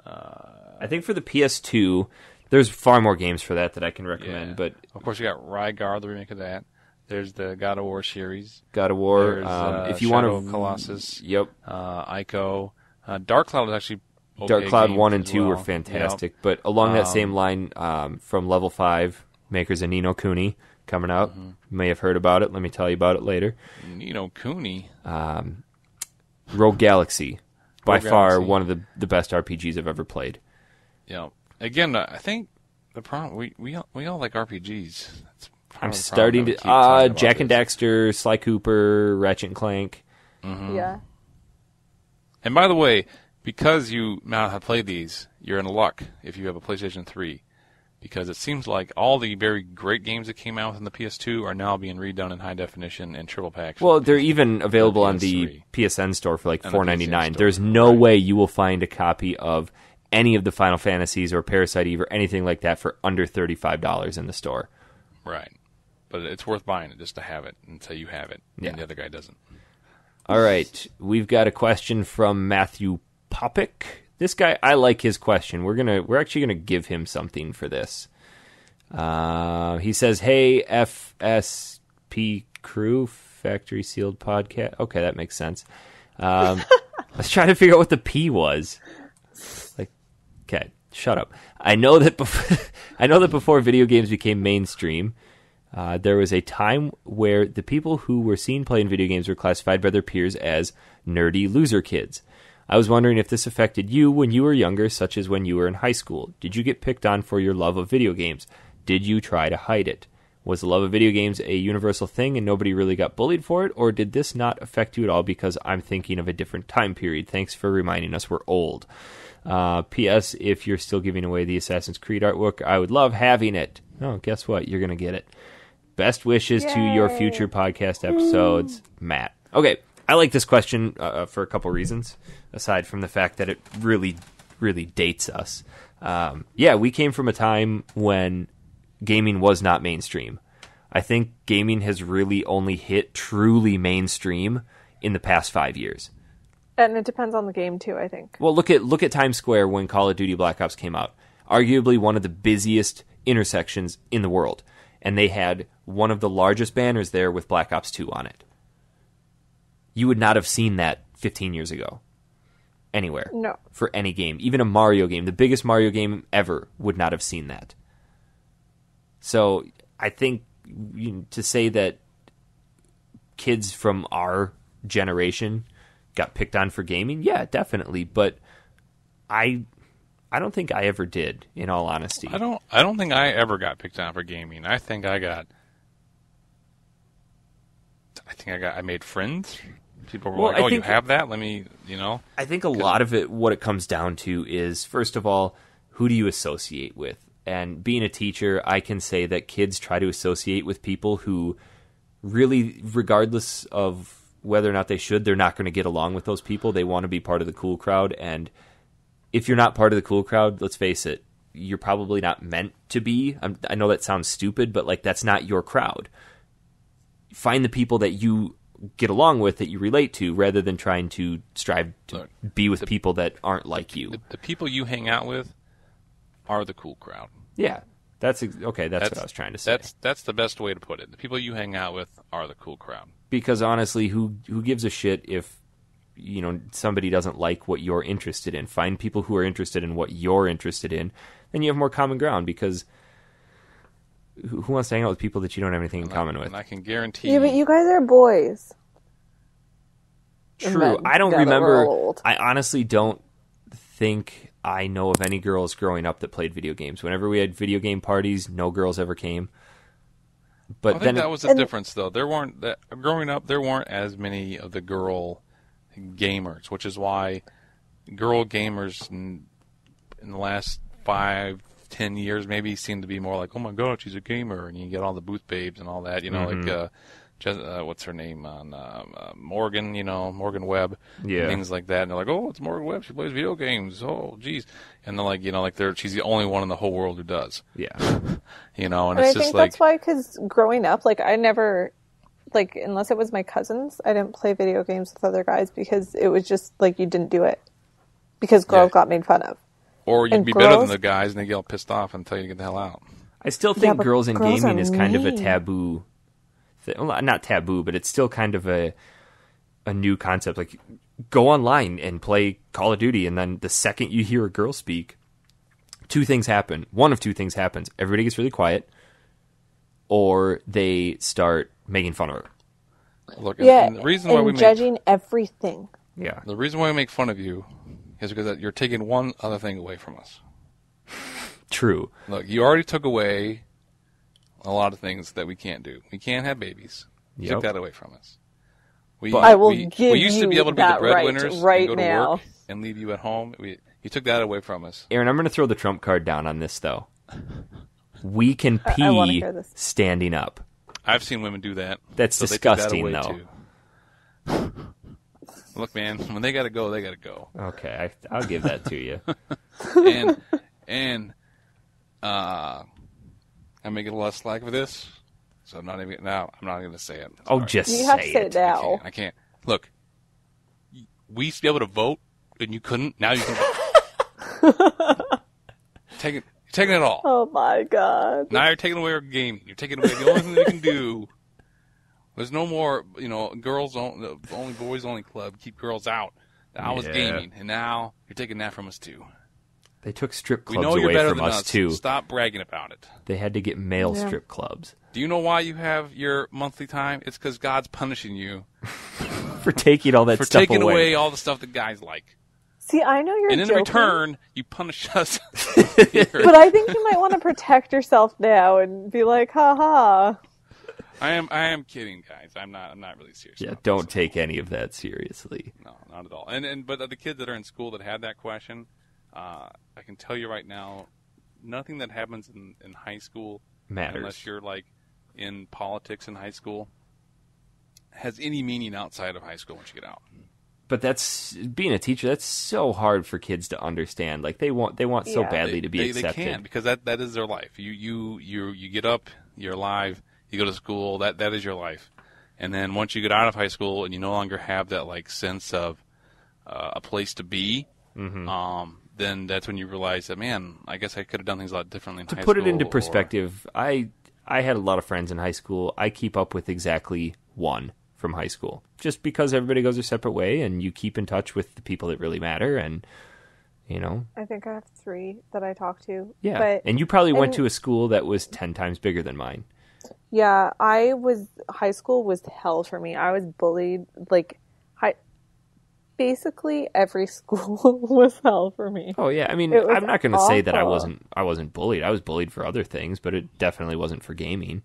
I think for the PS2, there's far more games for that I can recommend. Yeah. But of course, you got Rygar, the remake of that. There's the God of War series. God of War. There's, if you Shadow want to, Colossus. Yep. Ico. Dark Cloud is actually okay Dark Cloud games 1 and as 2 were well. fantastic. Yep. But along that same line, from Level 5, makers of Ni no Kuni coming out. Mm-hmm. You may have heard about it. Let me tell you about it later. Ni no Kuni. Rogue Galaxy. By far Galaxy. one of the best RPGs I've ever played. Yeah. Again, I think the problem we all like RPGs. That's I'm the starting problem. to... I keep talking about Jack and this. Daxter, Sly Cooper, Ratchet and Clank. Yeah. And by the way, because you now have played these, you're in luck if you have a PlayStation 3. Because it seems like all the very great games that came out in the PS2 are now being redone in high definition and triple packs. Well, they're even available on PS3. the PSN store for like And the $4.99. PSN store, There's no way you will find a copy of any of the Final Fantasies or Parasite Eve or anything like that for under $35 in the store. Right. But it's worth buying it just to have it until you have it, and the other guy doesn't. All right. We've got a question from Matthew Popick. This guy, I like his question. We're actually gonna give him something for this. He says, "Hey, FSP crew, Factory Sealed Podcast." Okay, that makes sense. I was trying to figure out what the P was. Like, okay, shut up. I know that before video games became mainstream, there was a time where the people who were seen playing video games were classified by their peers as nerdy loser kids. I was wondering if this affected you when you were younger, such as when you were in high school. Did you get picked on for your love of video games? Did you try to hide it? Was the love of video games a universal thing and nobody really got bullied for it? Or did this not affect you at all because I'm thinking of a different time period? Thanks for reminding us we're old. P.S. If you're still giving away the Assassin's Creed artwork, I would love having it. Oh, guess what? You're going to get it. Best wishes to your future podcast episodes, Matt. Okay, I like this question for a couple reasons, aside from the fact that it really, really dates us. We came from a time when gaming was not mainstream. I think gaming has really only hit truly mainstream in the past 5 years. And it depends on the game too, I think. Well, look at Times Square when Call of Duty Black Ops came out. Arguably one of the busiest intersections in the world. And they had one of the largest banners there with Black Ops 2 on it. You would not have seen that 15 years ago. Anywhere. No. For any game. Even a Mario game. The biggest Mario game ever would not have seen that. So I think to say that kids from our generation got picked on for gaming, yeah, definitely. But I don't think I ever did, in all honesty. I don't think I ever got picked on for gaming. I made friends. People were like, "Oh, you have that? Let me, I think a lot of it, what it comes down to is, first of all, who do you associate with? And being a teacher, I can say that kids try to associate with people who really, regardless of whether or not they should, they're not going to get along with those people. They want to be part of the cool crowd. And if you're not part of the cool crowd, let's face it, you're probably not meant to be. I know that sounds stupid, but that's not your crowd. Find the people that you get along with, that you relate to, rather than trying to strive to be with people that aren't like you. The people you hang out with are the cool crowd. Yeah, that's what I was trying to say. That's the best way to put it. The people you hang out with are the cool crowd. Because honestly, who gives a shit if somebody doesn't like what you're interested in? Find people who are interested in what you're interested in, then you have more common ground. Because who wants to hang out with people that you don't have anything in common with? And I can guarantee. Yeah, but you guys are boys. True. I don't remember. I honestly don't think I know of any girls growing up that played video games. Whenever we had video game parties, no girls ever came. But I think that was the difference, though. Growing up, there weren't as many of the girl gamers, which is why girl gamers in the last 5-10 years maybe seem to be more like, oh my god, she's a gamer, and you get all the booth babes and all that, what's her name on Morgan, Morgan Webb, and things like that, and they're like, oh, it's Morgan Webb, she plays video games, oh geez, and they're like, she's the only one in the whole world who does, and it's just like, that's why, because growing up, I never, unless it was my cousins, I didn't play video games with other guys, because it was just you didn't do it because girls got made fun of. Or you'd be better than the guys, and they get all pissed off and tell you to get the hell out. I still think girls in gaming is kind of a taboo thing. Well, not taboo, but it's still kind of a new concept. Go online and play Call of Duty, and then the second you hear a girl speak, two things happen. One of two things happens. Everybody gets really quiet, or they start making fun of her. Look, and the reason why judging everything. Yeah. The reason why we make fun of you is because you're taking one other thing away from us. True. Look, you already took away a lot of things that we can't do. We can't have babies. You took that away from us. We used to be able to be the breadwinners and go to work and leave you at home. You took that away from us. Aaron, I'm going to throw the trump card down on this, though. We can pee standing up. I've seen women do that. That's disgusting, though. Look, man, when they got to go, they got to go. Okay, I'll give that to you. And I may get a lot of slack for this, so I'm not even going to say it. Oh, just You say have to say it. it now. I can't. Look, we used to be able to vote, and you couldn't. Now you can vote. Taking it all. Oh my god. Now you're taking away our gaming. You're taking away the only thing they can do. There's no more, girls only boys only club. Keep girls out. That was gaming, and now you're taking that from us too. They took strip We clubs know you're away better from than us us. too. Stop bragging about it. They had to get male strip clubs Do you know why you have your monthly time? It's because God's punishing you for taking all that for stuff taking away all the stuff that guys like. See, I know you're And in joking, return, you punish us. but I think you might want to protect yourself now and be like, ha. I am kidding, guys. I'm not really serious. Yeah, about don't this. take any of that seriously. No, not at all. But the kids that are in school that had that question, I can tell you right now, nothing that happens in high school Matters. unless you're like in politics in high school has any meaning outside of high school once you get out. But that's being a teacher. That's so hard for kids to understand. Like they want so badly to be accepted. They can't because that is their life. You get up, you're alive, you go to school. That is your life. And then once you get out of high school and you no longer have that like sense of a place to be, then that's when you realize that, man, I guess I could have done things a lot differently in high school. To put it into perspective, I had a lot of friends in high school. I keep up with exactly one from high school, just because everybody goes their separate way, and you keep in touch with the people that really matter, and I think I have 3 that I talk to. Yeah, but, and you probably went to a school that was 10 times bigger than mine. Yeah, high school was hell for me. I was bullied, basically every school was hell for me. Oh yeah, I mean, I'm not going to say that I wasn't bullied. I was bullied for other things, but it definitely wasn't for gaming.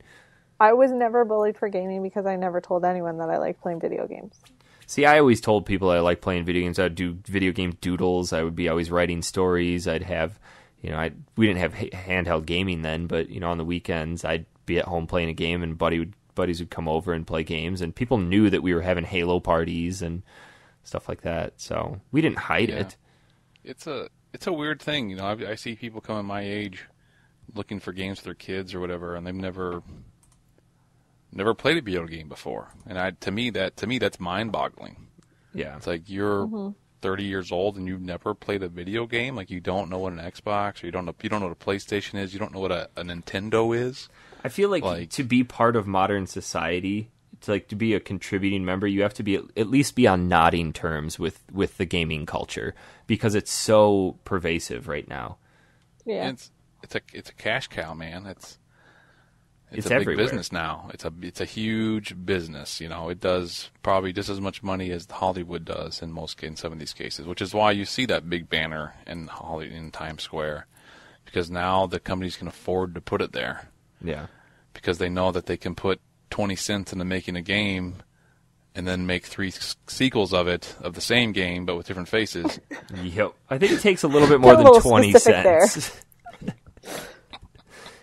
I was never bullied for gaming because I never told anyone that I liked playing video games. See, I always told people I like playing video games. I'd do video game doodles. I would be always writing stories. I'd have, we didn't have handheld gaming then, but on the weekends I'd be at home playing a game, and buddies would come over and play games, and people knew that we were having Halo parties and stuff like that. So we didn't hide it. It's a weird thing, I see people coming my age looking for games for their kids or whatever, and they've never played a video game before, and to me that's mind-boggling. Yeah, it's like you're 30 years old and you've never played a video game. Like you don't know what an Xbox, or you don't know what a PlayStation is. You don't know what a Nintendo is. I feel like to be part of modern society, to be a contributing member, you have to be at least be on nodding terms with the gaming culture, because it's so pervasive right now. Yeah, and it's a cash cow, man. It's a big everywhere. business now. It's a huge business. It does probably just as much money as Hollywood does in some of these cases, which is why you see that big banner in Times Square, because now the companies can afford to put it there. Yeah, because they know that they can put 20 cents into making a game, and then make 3 sequels of the same game but with different faces. Yep, I think it takes a little bit more than 20 cents.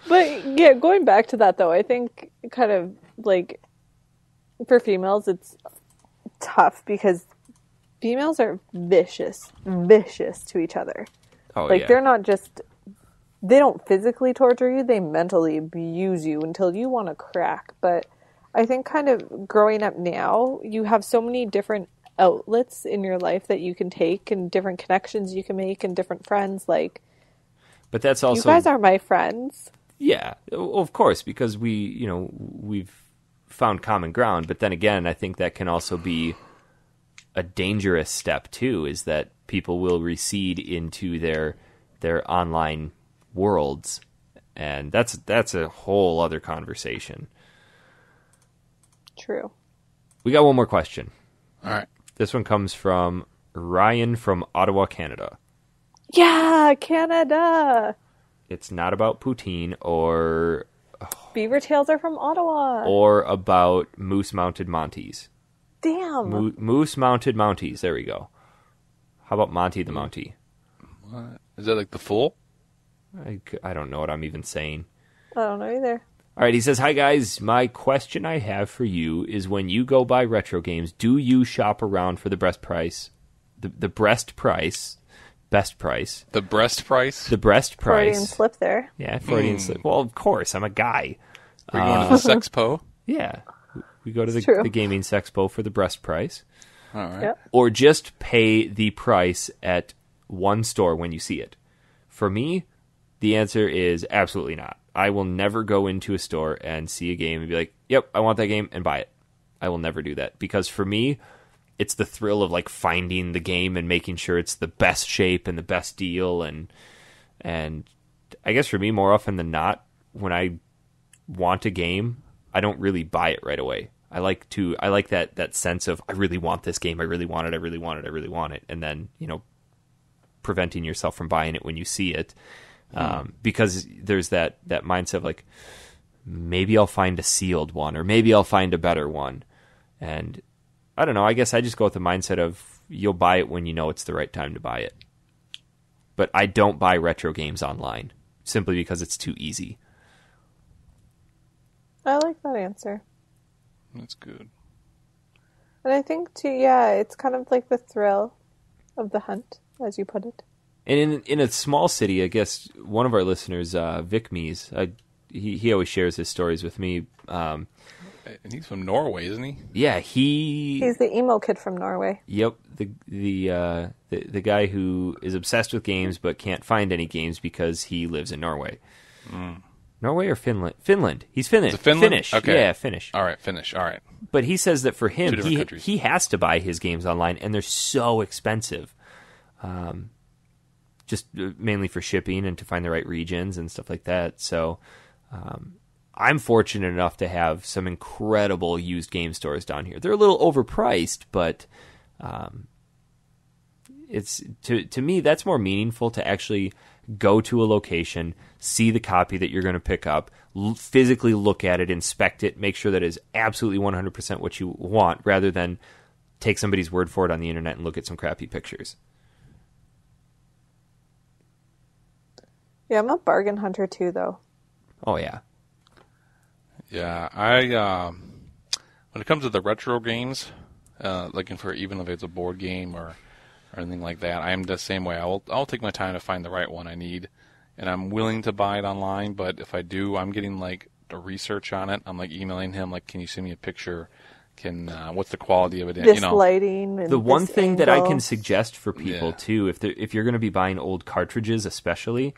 But yeah, going back to that though, I think kind of like for females it's tough because females are vicious to each other. Oh, they're not just, they don't physically torture you, they mentally abuse you until you want to crack. But I think kind of growing up now, you have so many different outlets in your life that you can take, and different connections you can make, and different friends. But that's also, you guys are my friends. Yeah, of course, because we've found common ground. But then again, I think that can also be a dangerous step too, is that people will recede into their online worlds, and that's a whole other conversation. True. We got one more question. All right. This one comes from Ryan from Ottawa, Canada. Yeah, Canada. It's not about poutine or Beaver tails are from Ottawa. or about moose-mounted Monties. Damn. Moose-mounted Mounties. There we go. How about Monty the Mountie? What? Is that like the Fool? I don't know what I'm even saying. I don't know either. All right, he says, "Hi guys, my question I have for you is when you go buy retro games, do you shop around for the best price? The best price? best price. The breast price? The breast price. Freudian slip there. Yeah, Freudian slip. Well, of course, I'm a guy. We're going to the Sexpo? Yeah. We go to It's true. the gaming sexpo for the breast price. All right. Yep. Or just pay the price at one store when you see it. For me, the answer is absolutely not. I will never go into a store and see a game and be like, yep, I want that game, and buy it. I will never do that. Because for me, it's the thrill of like finding the game and making sure it's the best shape and the best deal. And I guess for me, more often than not, when I want a game, I don't really buy it right away. I like that sense of, I really want this game, I really want it, I really want it, I really want it. And then, preventing yourself from buying it when you see it. Because there's that mindset of like, maybe I'll find a sealed one, or maybe I'll find a better one. And I don't know, I guess I just go with the mindset of, you'll buy it when you know it's the right time to buy it. But I don't buy retro games online, simply because it's too easy. I like that answer. That's good. And I think, too, yeah, it's kind of like the thrill of the hunt, as you put it. And in a small city, I guess one of our listeners, Vic Mees, he always shares his stories with me. And he's from Norway, isn't he? Yeah, he's the emo kid from Norway. Yep, the guy who is obsessed with games but can't find any games because he lives in Norway. Norway or Finland? Finland. He's Finnish. Is it Finland? Finnish. Okay. Yeah, Finnish. All right, Finnish. All right. But he says that for him, Two different countries. he has to buy his games online, and they're so expensive. Just mainly for shipping and to find the right regions and stuff like that. So I'm fortunate enough to have some incredible used game stores down here. They're a little overpriced, but it's to me, that's more meaningful to actually go to a location, see the copy that you're going to pick up, physically look at it, inspect it, make sure that it is absolutely 100% what you want, rather than take somebody's word for it on the internet and look at some crappy pictures. Yeah, I'm a bargain hunter too, though. Oh, yeah. Yeah, when it comes to the retro games, looking for, even if it's a board game or anything like that, I'm the same way. I'll take my time to find the right one I need, and I'm willing to buy it online. But if I do, I'm getting like the research on it. I'm like emailing him, like, can you send me a picture? What's the quality of it? This lighting. And the one this thing angle. that I can suggest for people too, if you're going to be buying old cartridges, especially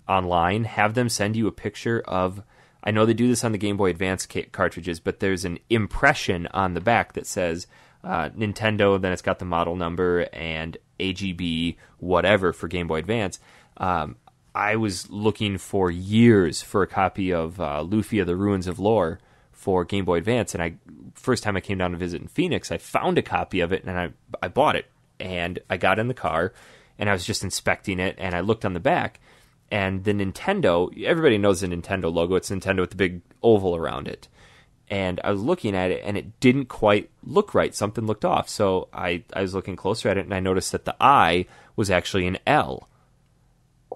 online, have them send you a picture of. I know they do this on the Game Boy Advance cartridges, but there's an impression on the back that says Nintendo, then it's got the model number and AGB, whatever, for Game Boy Advance. I was looking for years for a copy of Lufia, The Ruins of Lore for Game Boy Advance, and first time I came down to visit in Phoenix, I found a copy of it, and I bought it. And I got in the car, and I was just inspecting it, and I looked on the back, and the Nintendo, everybody knows the Nintendo logo. It's Nintendo with the big oval around it. And I was looking at it, and it didn't quite look right. Something looked off. So I was looking closer at it, and I noticed that the I was actually an L.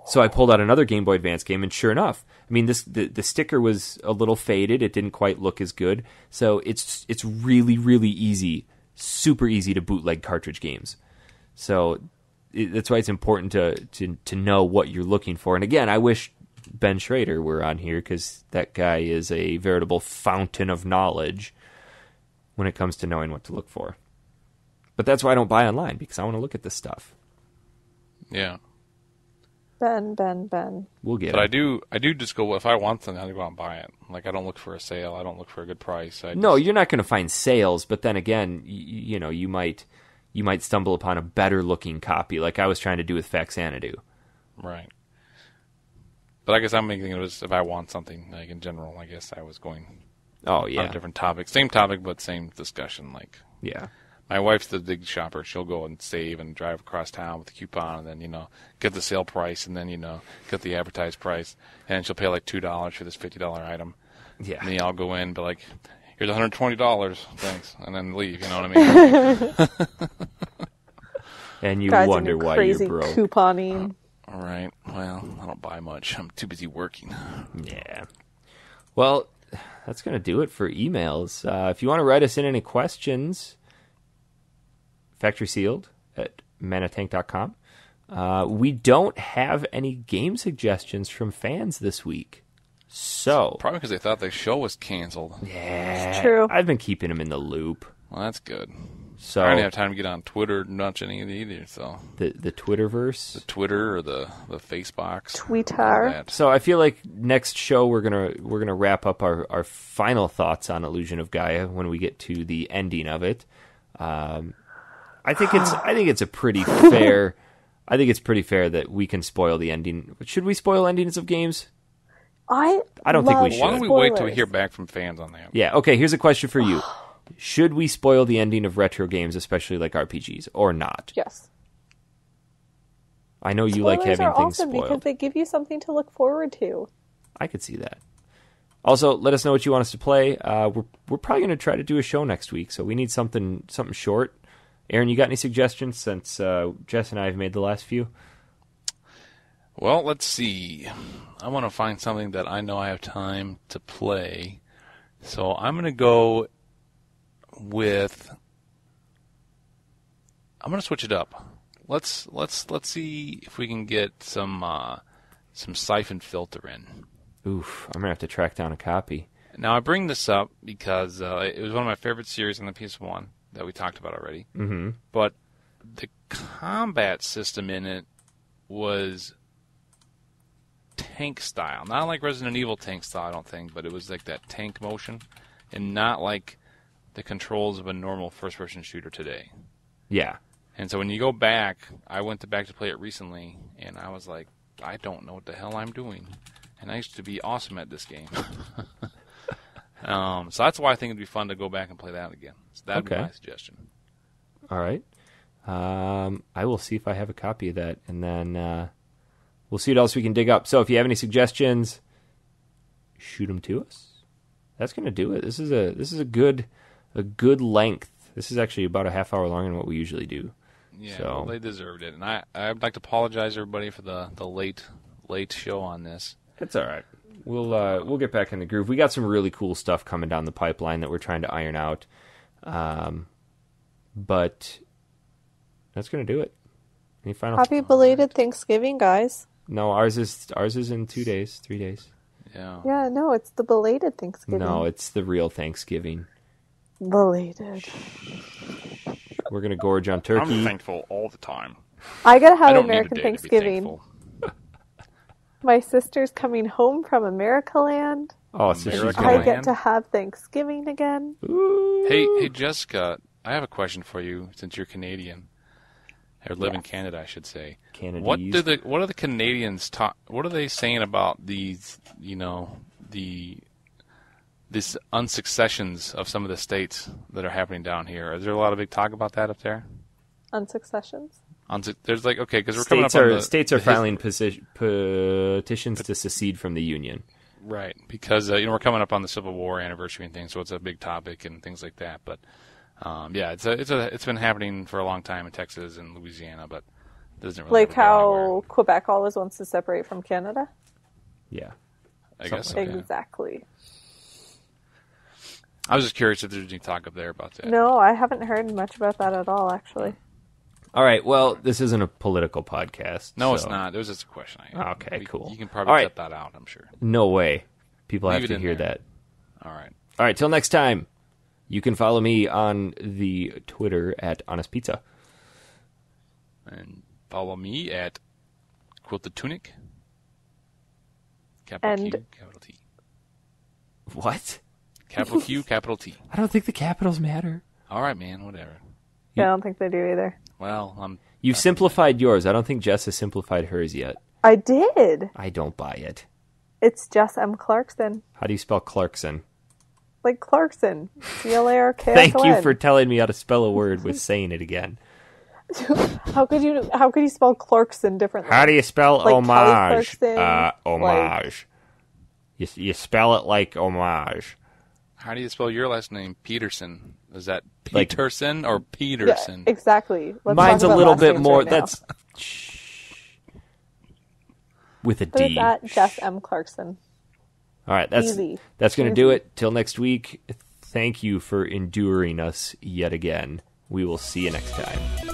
So I pulled out another Game Boy Advance game, and sure enough, I mean, the sticker was a little faded. It didn't quite look as good. So it's really, really easy, super easy to bootleg cartridge games. So that's why it's important to know what you're looking for. And again, I wish Ben Schrader were on here, because that guy is a veritable fountain of knowledge when it comes to knowing what to look for. But that's why I don't buy online, because I want to look at this stuff. Yeah. Ben. We'll get But it. I do just go, if I want something, I go out and buy it. Like, I don't look for a sale. I don't look for a good price. No, you're not going to find sales, but then again, you might stumble upon a better looking copy, like I was trying to do with Faxanadu. Right. But I guess I'm thinking it was, if I want something, like in general, I guess I was going Oh, on yeah. a different topic. Same topic, but same discussion. Like, Yeah. my wife's the big shopper. She'll go and save and drive across town with a coupon, and then, get the sale price, and then, get the advertised price. And she'll pay like $2 for this $50 item. Yeah. And then I'll go in, but like, here's $120, thanks, and then leave, you know what I mean? And you Guys wonder into why crazy you're broke. couponing. All right, well, I don't buy much. I'm too busy working. Yeah. Well, that's going to do it for emails. If you want to write us in any questions, factory sealed at manatank.com. We don't have any game suggestions from fans this week. So Probably because they thought the show was canceled. yeah, It's true. I've been keeping them in the loop. Well, that's good. So I didn't have time to get on Twitter, not any of it either. So the Twitterverse. the Twitter or the Facebox. Twitter. all that. So I feel like next show we're gonna wrap up our final thoughts on Illusion of Gaia when we get to the ending of it. I think it's pretty fair that we can spoil the ending. Should we spoil endings of games? I don't think we love should. Why don't we wait till we spoilers. hear back from fans on that? Yeah. Okay. Here's a question for you: should we spoil the ending of retro games, especially like RPGs, or not? Yes. I know you Spoilers like having are things awesome because spoiled. they give you something to look forward to. I could see that. Also, let us know what you want us to play. We're probably going to try to do a show next week, so we need something short. Aaron, you got any suggestions since Jess and I have made the last few? Well, let's see. I want to find something that I know I have time to play. So I'm going to go with. I'm going to switch it up. Let's see if we can get some Siphon Filter in. Oof, I'm going to have to track down a copy. Now I bring this up because it was one of my favorite series on the PS1 that we talked about already. Mm-hmm. But the combat system in it was tank style. Not like Resident Evil tank style, I don't think, but it was like that tank motion and not like the controls of a normal first-person shooter today. Yeah. And so when you go back, I went back to play it recently, and I was like, I don't know what the hell I'm doing. And I used to be awesome at this game. So that's why I think it'd be fun to go back and play that again. So that'd be Okay. my suggestion. All right. I will see if I have a copy of that, and then we'll see what else we can dig up. So if you have any suggestions, shoot them to us. That's going to do it. This is a good length. This is actually about a half hour longer than what we usually do. Yeah, So- well, they deserved it. And I'd like to apologize, everybody, for the late show on this. It's all right. We'll get back in the groove. We got some really cool stuff coming down the pipeline that we're trying to iron out. But that's going to do it. Any final? Happy belated Thanksgiving, guys. No, ours is in 2 days, 3 days. Yeah. Yeah, no, it's the belated Thanksgiving. No, it's the real Thanksgiving. Belated. We're gonna gorge on turkey. I'm thankful all the time. I gotta have I don't American need a day Thanksgiving. To be thankful. My sister's coming home from Americaland. Oh, so she's America I gonna. get to have Thanksgiving again. Ooh. Hey, Jessica, I have a question for you since you're Canadian. Or live in Yes. Canada, I should say. Canadies. What are the Canadians talk? What are they saying about these? These unsuccessions of some of the states that are happening down here. Is there a lot of big talk about that up there? Unsuccessions. There's like because we're coming up States on are filing petitions to secede from the union. right because we're coming up on the Civil War anniversary and things, so it's a big topic and things like that. But it's been happening for a long time in Texas and Louisiana, but it doesn't really Like ever go anywhere. how Quebec always wants to separate from Canada. Yeah. I guess so, yeah. Exactly. I was just curious if there's any talk up there about that. No, I haven't heard much about that at all, actually. All right. Well, this isn't a political podcast. No, so- it's not. It was just a question. Okay, cool. You can probably All right. cut that out, I'm sure. No way. People Leave have it to in hear there. that. All right. All right. Till next time. You can follow me on the Twitter at HonestPizza. And follow me at Quilted Tunic. Capital And- Q, capital T. What? Capital Q, capital T. I don't think the capitals matter. All right, man. Whatever. Yeah, I don't think they do either. Well, You've simplified yours. I don't think Jess has simplified hers yet. I did. I don't buy it. It's Jess M. Clarkson. How do you spell Clarkson? Like Clarkson. C-L-A-R-K-S-O-N. Thank you for telling me how to spell a word with saying it again. How could you spell Clarkson differently? How do you spell Like Kelly homage? Clarkson, Homage. You spell it like homage. how do you spell your last name? Peterson. Is that Like- Peterson or Yeah, Peterson? exactly. Let's Mine's a talk about little last bit names more. right now. That's with a But D. it's at Jess M. Clarkson. All right, that's Easy. going to do Easy. it. Till next week. Thank you for enduring us yet again. We will see you next time.